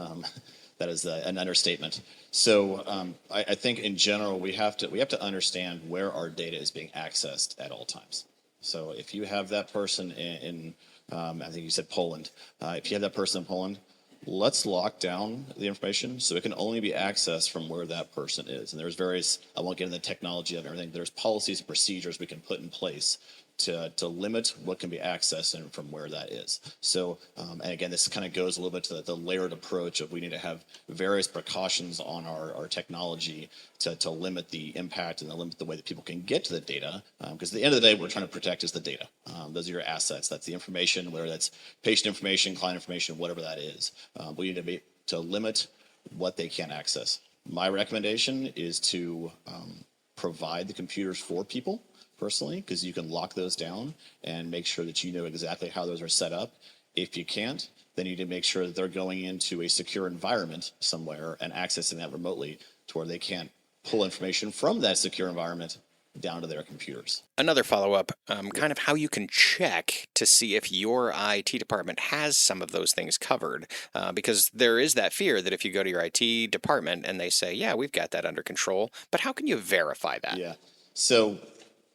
that is an understatement. So I think in general, we have to understand where our data is being accessed at all times. So if you have that person in I think you said Poland, if you have that person in Poland, let's lock down the information so it can only be accessed from where that person is. And there's various, I won't get into the technology of everything, there's policies and procedures we can put in place to limit what can be accessed and from where that is. So, and again, this kind of goes a little bit to the layered approach of we need to have various precautions on our technology to limit the impact and to limit the way that people can get to the data. Because at the end of the day, what we're trying to protect is the data. Those are your assets. That's the information, whether that's patient information, client information, whatever that is. We need to limit what they can access. My recommendation is to provide the computers for people personally, because you can lock those down and make sure that you know exactly how those are set up. If you can't, then you need to make sure that they're going into a secure environment somewhere and accessing that remotely to where they can't pull information from that secure environment down to their computers. Another follow-up, kind of how you can check to see if your IT department has some of those things covered, because there is that fear that if you go to your IT department and they say, yeah, we've got that under control, but how can you verify that? Yeah, so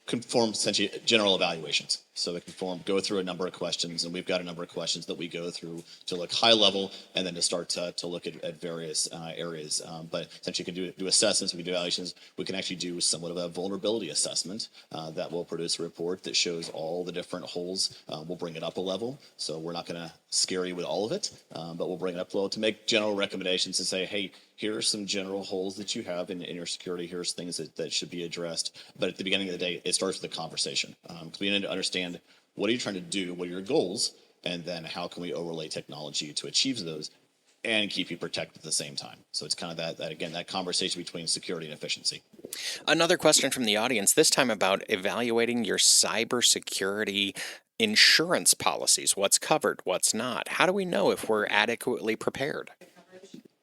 conform essentially general evaluations. So they go through a number of questions, and we've got a number of questions that we go through to look high level and then to start to look at various areas. But essentially you can do assessments, we can do evaluations, we can actually do somewhat of a vulnerability assessment that will produce a report that shows all the different holes. We'll bring it up a level, so we're not going to scare you with all of it, but we'll bring it up a level to make general recommendations and say, hey, here are some general holes that you have in your security. Here's things that should be addressed. But at the beginning of the day, it starts with a conversation. Because we need to understand what are you trying to do, what are your goals, and then how can we overlay technology to achieve those and keep you protected at the same time. So it's kind of that conversation between security and efficiency. Another question from the audience, this time about evaluating your cybersecurity insurance policies. What's covered, what's not? How do we know if we're adequately prepared?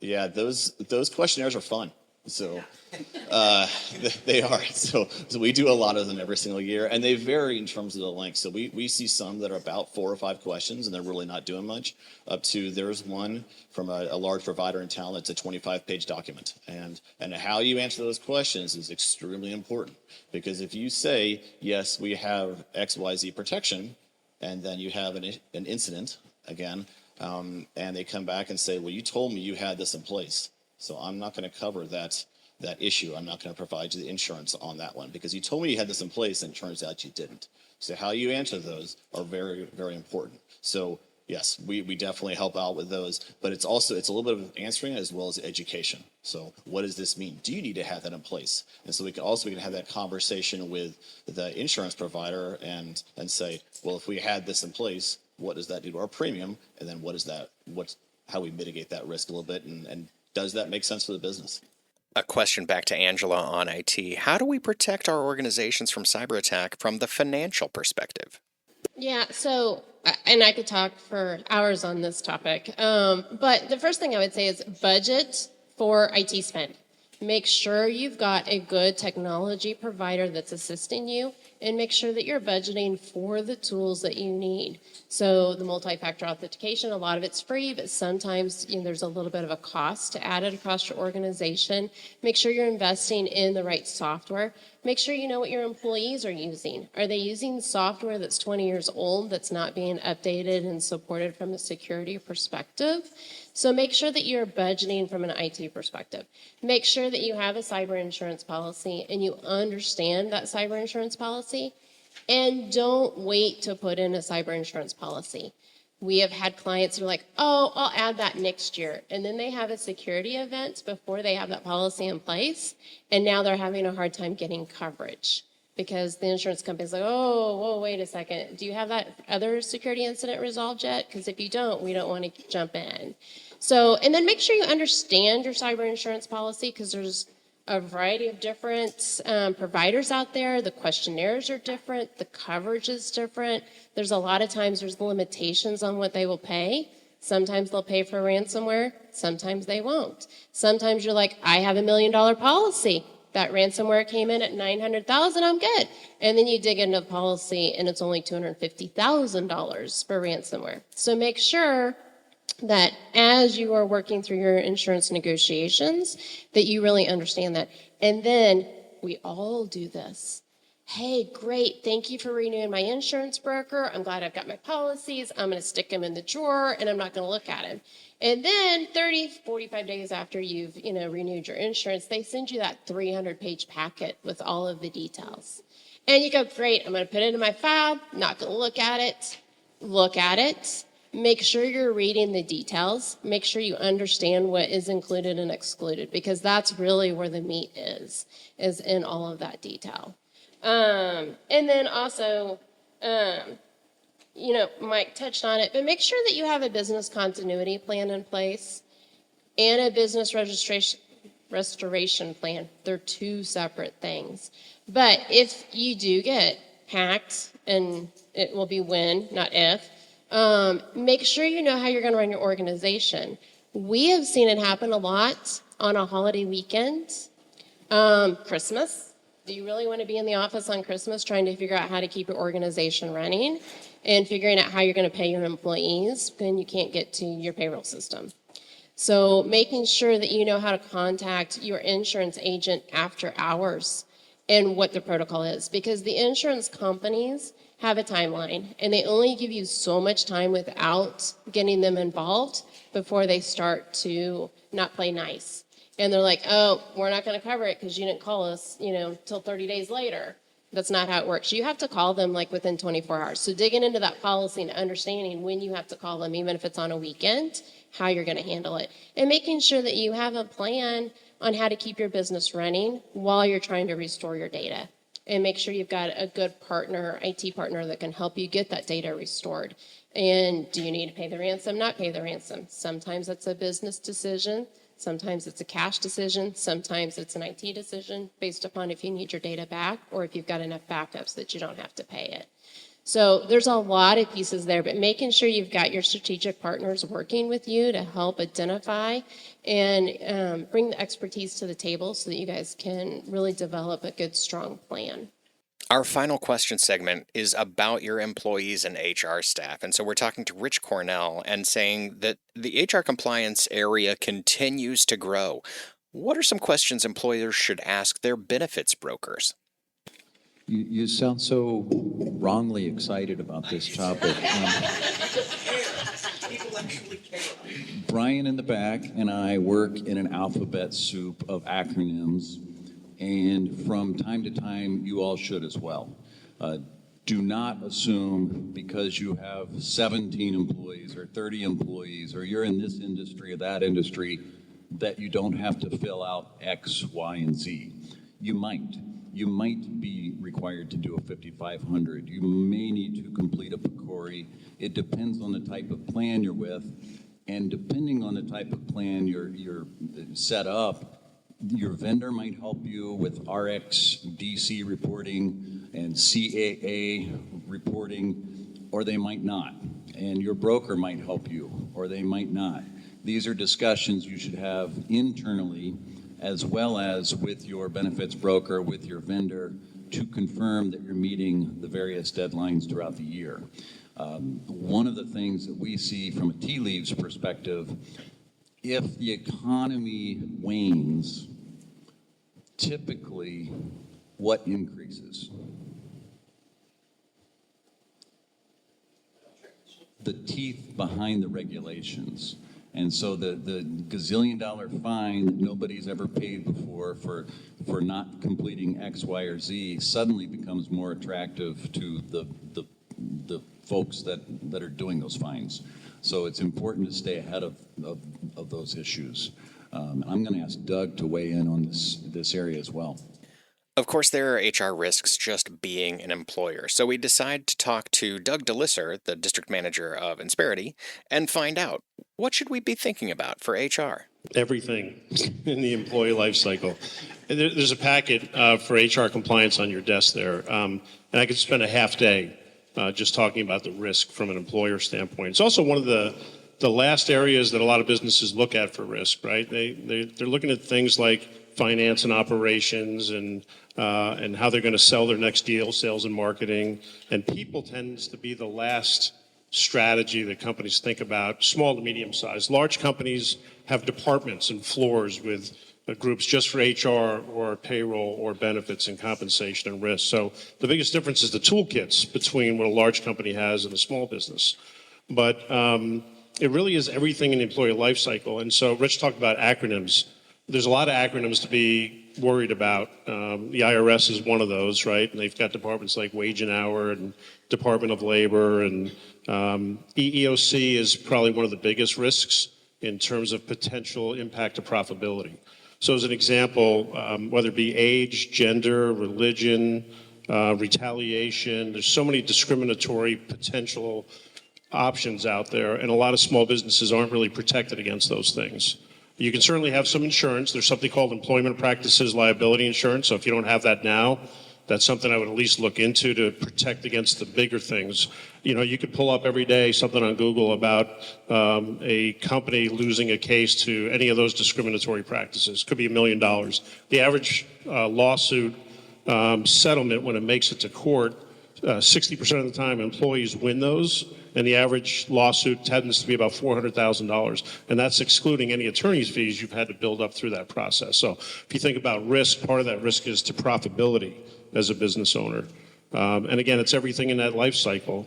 Yeah, those questionnaires are fun. So they are. So we do a lot of them every single year, and they vary in terms of the length. So we see some that are about 4 or 5 questions, and they're really not doing much, up to there's one from a large provider in town that's a 25-page document. And how you answer those questions is extremely important, because if you say, yes, we have XYZ protection, and then you have an incident, again, and they come back and say, well, you told me you had this in place, so I'm not going to cover that issue. I'm not going to provide you the insurance on that one because you told me you had this in place and it turns out you didn't. So how you answer those are very, very important. So yes, we definitely help out with those, but it's a little bit of answering as well as education. So what does this mean? Do you need to have that in place? And so we can have that conversation with the insurance provider and say, well, if we had this in place, what does that do to our premium? And then how we mitigate that risk a little bit, and does that make sense for the business? A question back to Angela on IT. How do we protect our organizations from cyber attack from the financial perspective? Yeah, so, and I could talk for hours on this topic, but the first thing I would say is budget for IT spend. Make sure you've got a good technology provider that's assisting you, and make sure that you're budgeting for the tools that you need. So the multi-factor authentication, a lot of it's free, but sometimes there's a little bit of a cost to add it across your organization. Make sure you're investing in the right software. Make sure you know what your employees are using. Are they using software that's 20 years old that's not being updated and supported from a security perspective? So make sure that you're budgeting from an IT perspective. Make sure that you have a cyber insurance policy and you understand that cyber insurance policy. And don't wait to put in a cyber insurance policy. We have had clients who are like, oh, I'll add that next year. And then they have a security event before they have that policy in place. And now they're having a hard time getting coverage because the insurance company's like, oh, whoa, wait a second. Do you have that other security incident resolved yet? Because if you don't, we don't want to jump in. So, and then make sure you understand your cyber insurance policy because there's a variety of different providers out there. The questionnaires are different. The coverage is different. There's a lot of times there's limitations on what they will pay. Sometimes they'll pay for ransomware. Sometimes they won't. Sometimes you're like, I have $1 million policy. That ransomware came in at $900,000, I'm good. And then you dig into the policy and it's only $250,000 for ransomware. So make sure that as you are working through your insurance negotiations, that you really understand that. And then we all do this. Hey, great, thank you for renewing my insurance broker. I'm glad I've got my policies. I'm gonna stick them in the drawer and I'm not gonna look at them. And then 30, 45 days after you've renewed your insurance, they send you that 300-page packet with all of the details. And you go, great, I'm gonna put it in my file, not gonna look at it. Look at it. Make sure you're reading the details. Make sure you understand what is included and excluded, because that's really where the meat is in all of that detail. And then also, Mike touched on it, but make sure that you have a business continuity plan in place and a business restoration plan. They're two separate things. But if you do get hacked, and it will be when, not if, make sure you know how you're going to run your organization. We have seen it happen a lot on a holiday weekend. Christmas. Do you really want to be in the office on Christmas trying to figure out how to keep your organization running and figuring out how you're going to pay your employees when you can't get to your payroll system? So making sure that you know how to contact your insurance agent after hours and what the protocol is, because the insurance companies have a timeline and they only give you so much time without getting them involved before they start to not play nice. And they're like, oh, we're not going to cover it because you didn't call us, till 30 days later. That's not how it works. You have to call them like within 24 hours. So digging into that policy and understanding when you have to call them, even if it's on a weekend, how you're going to handle it. And making sure that you have a plan on how to keep your business running while you're trying to restore your data. And make sure you've got a good partner, IT partner, that can help you get that data restored. And do you need to pay the ransom? Not pay the ransom. Sometimes it's a business decision. Sometimes it's a cash decision. Sometimes it's an IT decision based upon if you need your data back or if you've got enough backups that you don't have to pay it. So there's a lot of pieces there, but making sure you've got your strategic partners working with you to help identify and bring the expertise to the table so that you guys can really develop a good, strong plan. Our final question segment is about your employees and HR staff. And so we're talking to Rich Cornell and saying that the HR compliance area continues to grow. What are some questions employers should ask their benefits brokers? You sound so wrongly excited about this topic. Brian in the back and I work in an alphabet soup of acronyms. And from time to time, you all should as well. Do not assume because you have 17 employees or 30 employees or you're in this industry or that industry that you don't have to fill out X, Y, and Z. You might. You might be required to do a 5,500. You may need to complete a PCORI. It depends on the type of plan you're with. And depending on the type of plan you're set up, your vendor might help you with RxDC reporting and CAA reporting, or they might not. And your broker might help you, or they might not. These are discussions you should have internally as well as with your benefits broker, with your vendor, to confirm that you're meeting the various deadlines throughout the year. One of the things that we see from a tea leaves perspective, if the economy wanes, typically what increases? The teeth behind the regulations. And so the gazillion-dollar fine that nobody's ever paid before for not completing X, Y, or Z suddenly becomes more attractive to the folks that are doing those fines. So it's important to stay ahead of those issues. I'm going to ask Doug to weigh in on this area as well. Of course, there are HR risks just being an employer, so we decide to talk to Doug DeLisser, the district manager of Insperity, and find out, what should we be thinking about for HR? Everything in the employee life cycle. There's a packet for HR compliance on your desk there, and I could spend a half day just talking about the risk from an employer standpoint. It's also one of the last areas that a lot of businesses look at for risk, right? They're looking at things like finance and operations and how they're going to sell their next deal, sales and marketing. And people tends to be the last strategy that companies think about, small to medium size. Large companies have departments and floors with groups just for HR or payroll or benefits and compensation and risk. So the biggest difference is the toolkits between what a large company has and a small business. But it really is everything in the employee life cycle. And so Rich talked about acronyms. There's a lot of acronyms to be worried about. The IRS is one of those, right? And they've got departments like wage and hour and Department of Labor, and EEOC is probably one of the biggest risks in terms of potential impact to profitability. So as an example, whether it be age, gender, religion, retaliation, there's so many discriminatory potential options out there, and a lot of small businesses aren't really protected against those things. You can certainly have some insurance. There's something called employment practices liability insurance. So if you don't have that now, that's something I would at least look into to protect against the bigger things. You know, you could pull up every day something on Google about a company losing a case to any of those discriminatory practices. Could be $1 million. The average lawsuit settlement, when it makes it to court, 60% of the time employees win those, and the average lawsuit tends to be about $400,000. And that's excluding any attorney's fees you've had to build up through that process. So if you think about risk, part of that risk is to profitability as a business owner. And again, it's everything in that life cycle.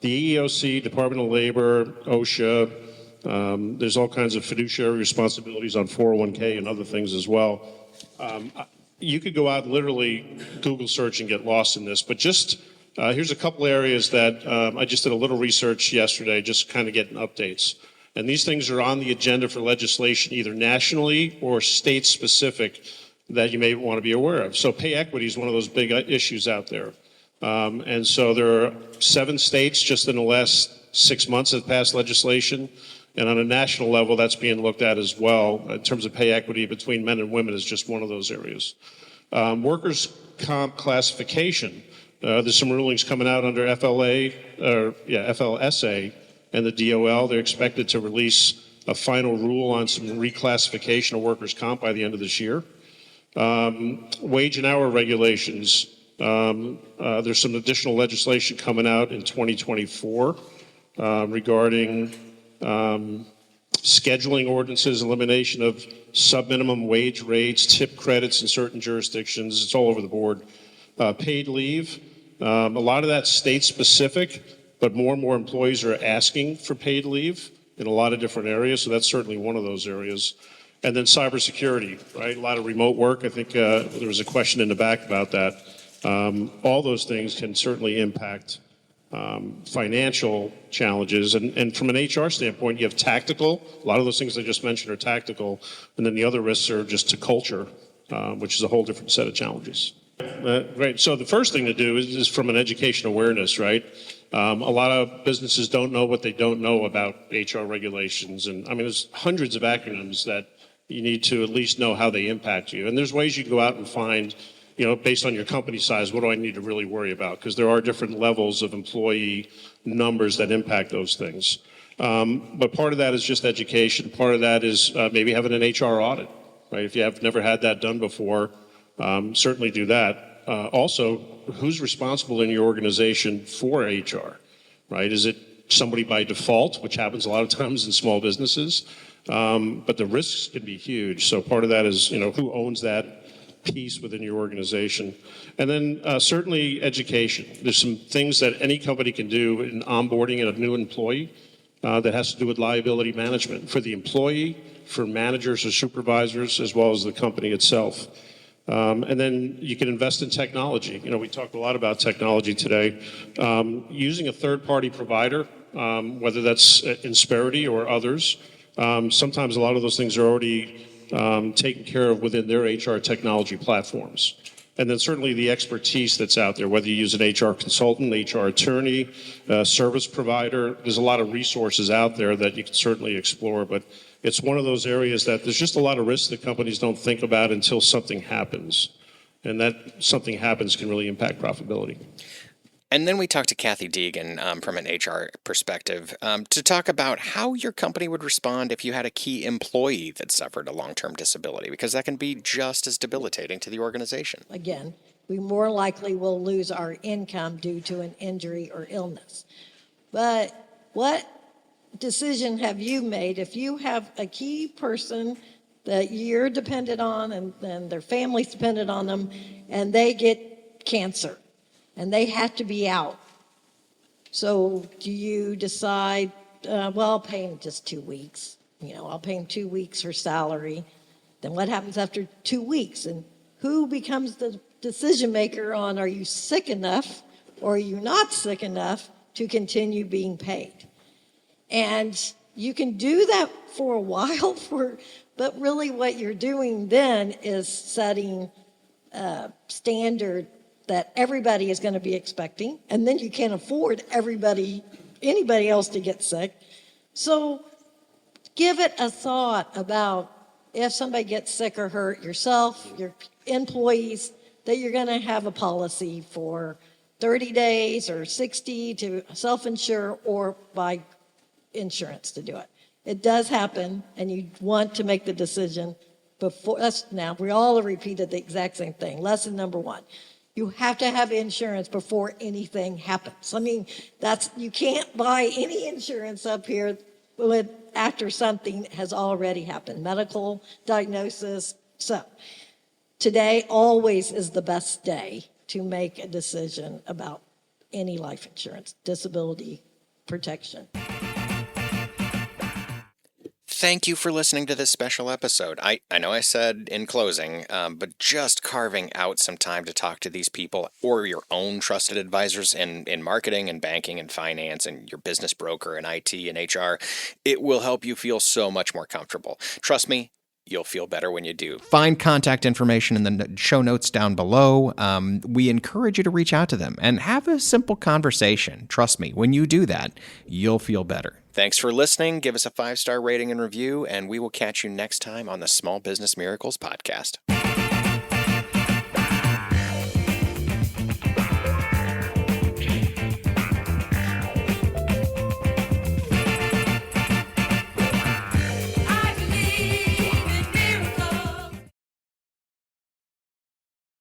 The EEOC, Department of Labor, OSHA, there's all kinds of fiduciary responsibilities on 401k and other things as well. You could go out and literally Google search and get lost in this, but just here's a couple areas that I just did a little research yesterday, just kind of getting updates. And these things are on the agenda for legislation, either nationally or state specific, that you may want to be aware of. So pay equity is one of those big issues out there. And so there are 7 states just in the last 6 months that passed legislation. And on a national level, that's being looked at as well in terms of pay equity between men and women is just one of those areas. Workers' comp classification. There's some rulings coming out under FLSA and the DOL. They're expected to release a final rule on some reclassification of workers' comp by the end of this year. Wage and hour regulations. There's some additional legislation coming out in 2024 regarding scheduling ordinances, elimination of sub-minimum wage rates, tip credits in certain jurisdictions. It's all over the board. Paid leave. A lot of that's state-specific, but more and more employees are asking for paid leave in a lot of different areas, so that's certainly one of those areas. And then cybersecurity, right? A lot of remote work. I think there was a question in the back about that. All those things can certainly impact financial challenges. And from an HR standpoint, you have tactical. A lot of those things I just mentioned are tactical. And then the other risks are just to culture, which is a whole different set of challenges. Right. So the first thing to do is from an education awareness, right? A lot of businesses don't know what they don't know about HR regulations. And I mean, there's hundreds of acronyms that you need to at least know how they impact you. And there's ways you can go out and find, you know, based on your company size, what do I need to really worry about? Because there are different levels of employee numbers that impact those things. But part of that is just education. Part of that is maybe having an HR audit, right? If you have never had that done before, certainly do that. Also, who's responsible in your organization for HR, right? Is it somebody by default, which happens a lot of times in small businesses? But the risks can be huge. So part of that is, you know, who owns that piece within your organization. And then certainly education. There's some things that any company can do in onboarding a new employee that has to do with liability management for the employee, for managers or supervisors, as well as the company itself. And then you can invest in technology. You know, we talked a lot about technology today. Using a third-party provider, whether that's Insperity or others, sometimes a lot of those things are already taken care of within their HR technology platforms. And then certainly the expertise that's out there, whether you use an HR consultant, HR attorney, service provider, there's a lot of resources out there that you can certainly explore. But it's one of those areas that there's just a lot of risks that companies don't think about until something happens. And that something happens can really impact profitability. And then we talked to Kathy Deegan from an HR perspective to talk about how your company would respond if you had a key employee that suffered a long-term disability, because that can be just as debilitating to the organization. Again, we more likely will lose our income due to an injury or illness. But what decision have you made if you have a key person that you're dependent on and their family's dependent on them, and they get cancer and they have to be out? So do you decide, well, I'll pay him just 2 weeks. I'll pay him 2 weeks her salary. Then what happens after 2 weeks? And who becomes the decision maker on, are you sick enough or are you not sick enough to continue being paid? And you can do that for a while, but really what you're doing then is setting a standard that everybody is going to be expecting, and then you can't afford anybody else to get sick. So give it a thought about if somebody gets sick or hurt, yourself, your employees, that you're going to have a policy for 30 days or 60 to self-insure or buy insurance to do it. It does happen, and you want to make the decision before. Now, we all have repeated the exact same thing. Lesson number 1. You have to have insurance before anything happens. I mean, you can't buy any insurance up here after something has already happened, medical diagnosis. So today always is the best day to make a decision about any life insurance, disability protection. Thank you for listening to this special episode. I know I said in closing, but just carving out some time to talk to these people or your own trusted advisors in marketing and banking and finance and your business broker and IT and HR, it will help you feel so much more comfortable. Trust me, you'll feel better when you do. Find contact information in the show notes down below. We encourage you to reach out to them and have a simple conversation. Trust me, when you do that, you'll feel better. Thanks for listening. Give us a 5-star rating and review, and we will catch you next time on the Small Business Miracles podcast.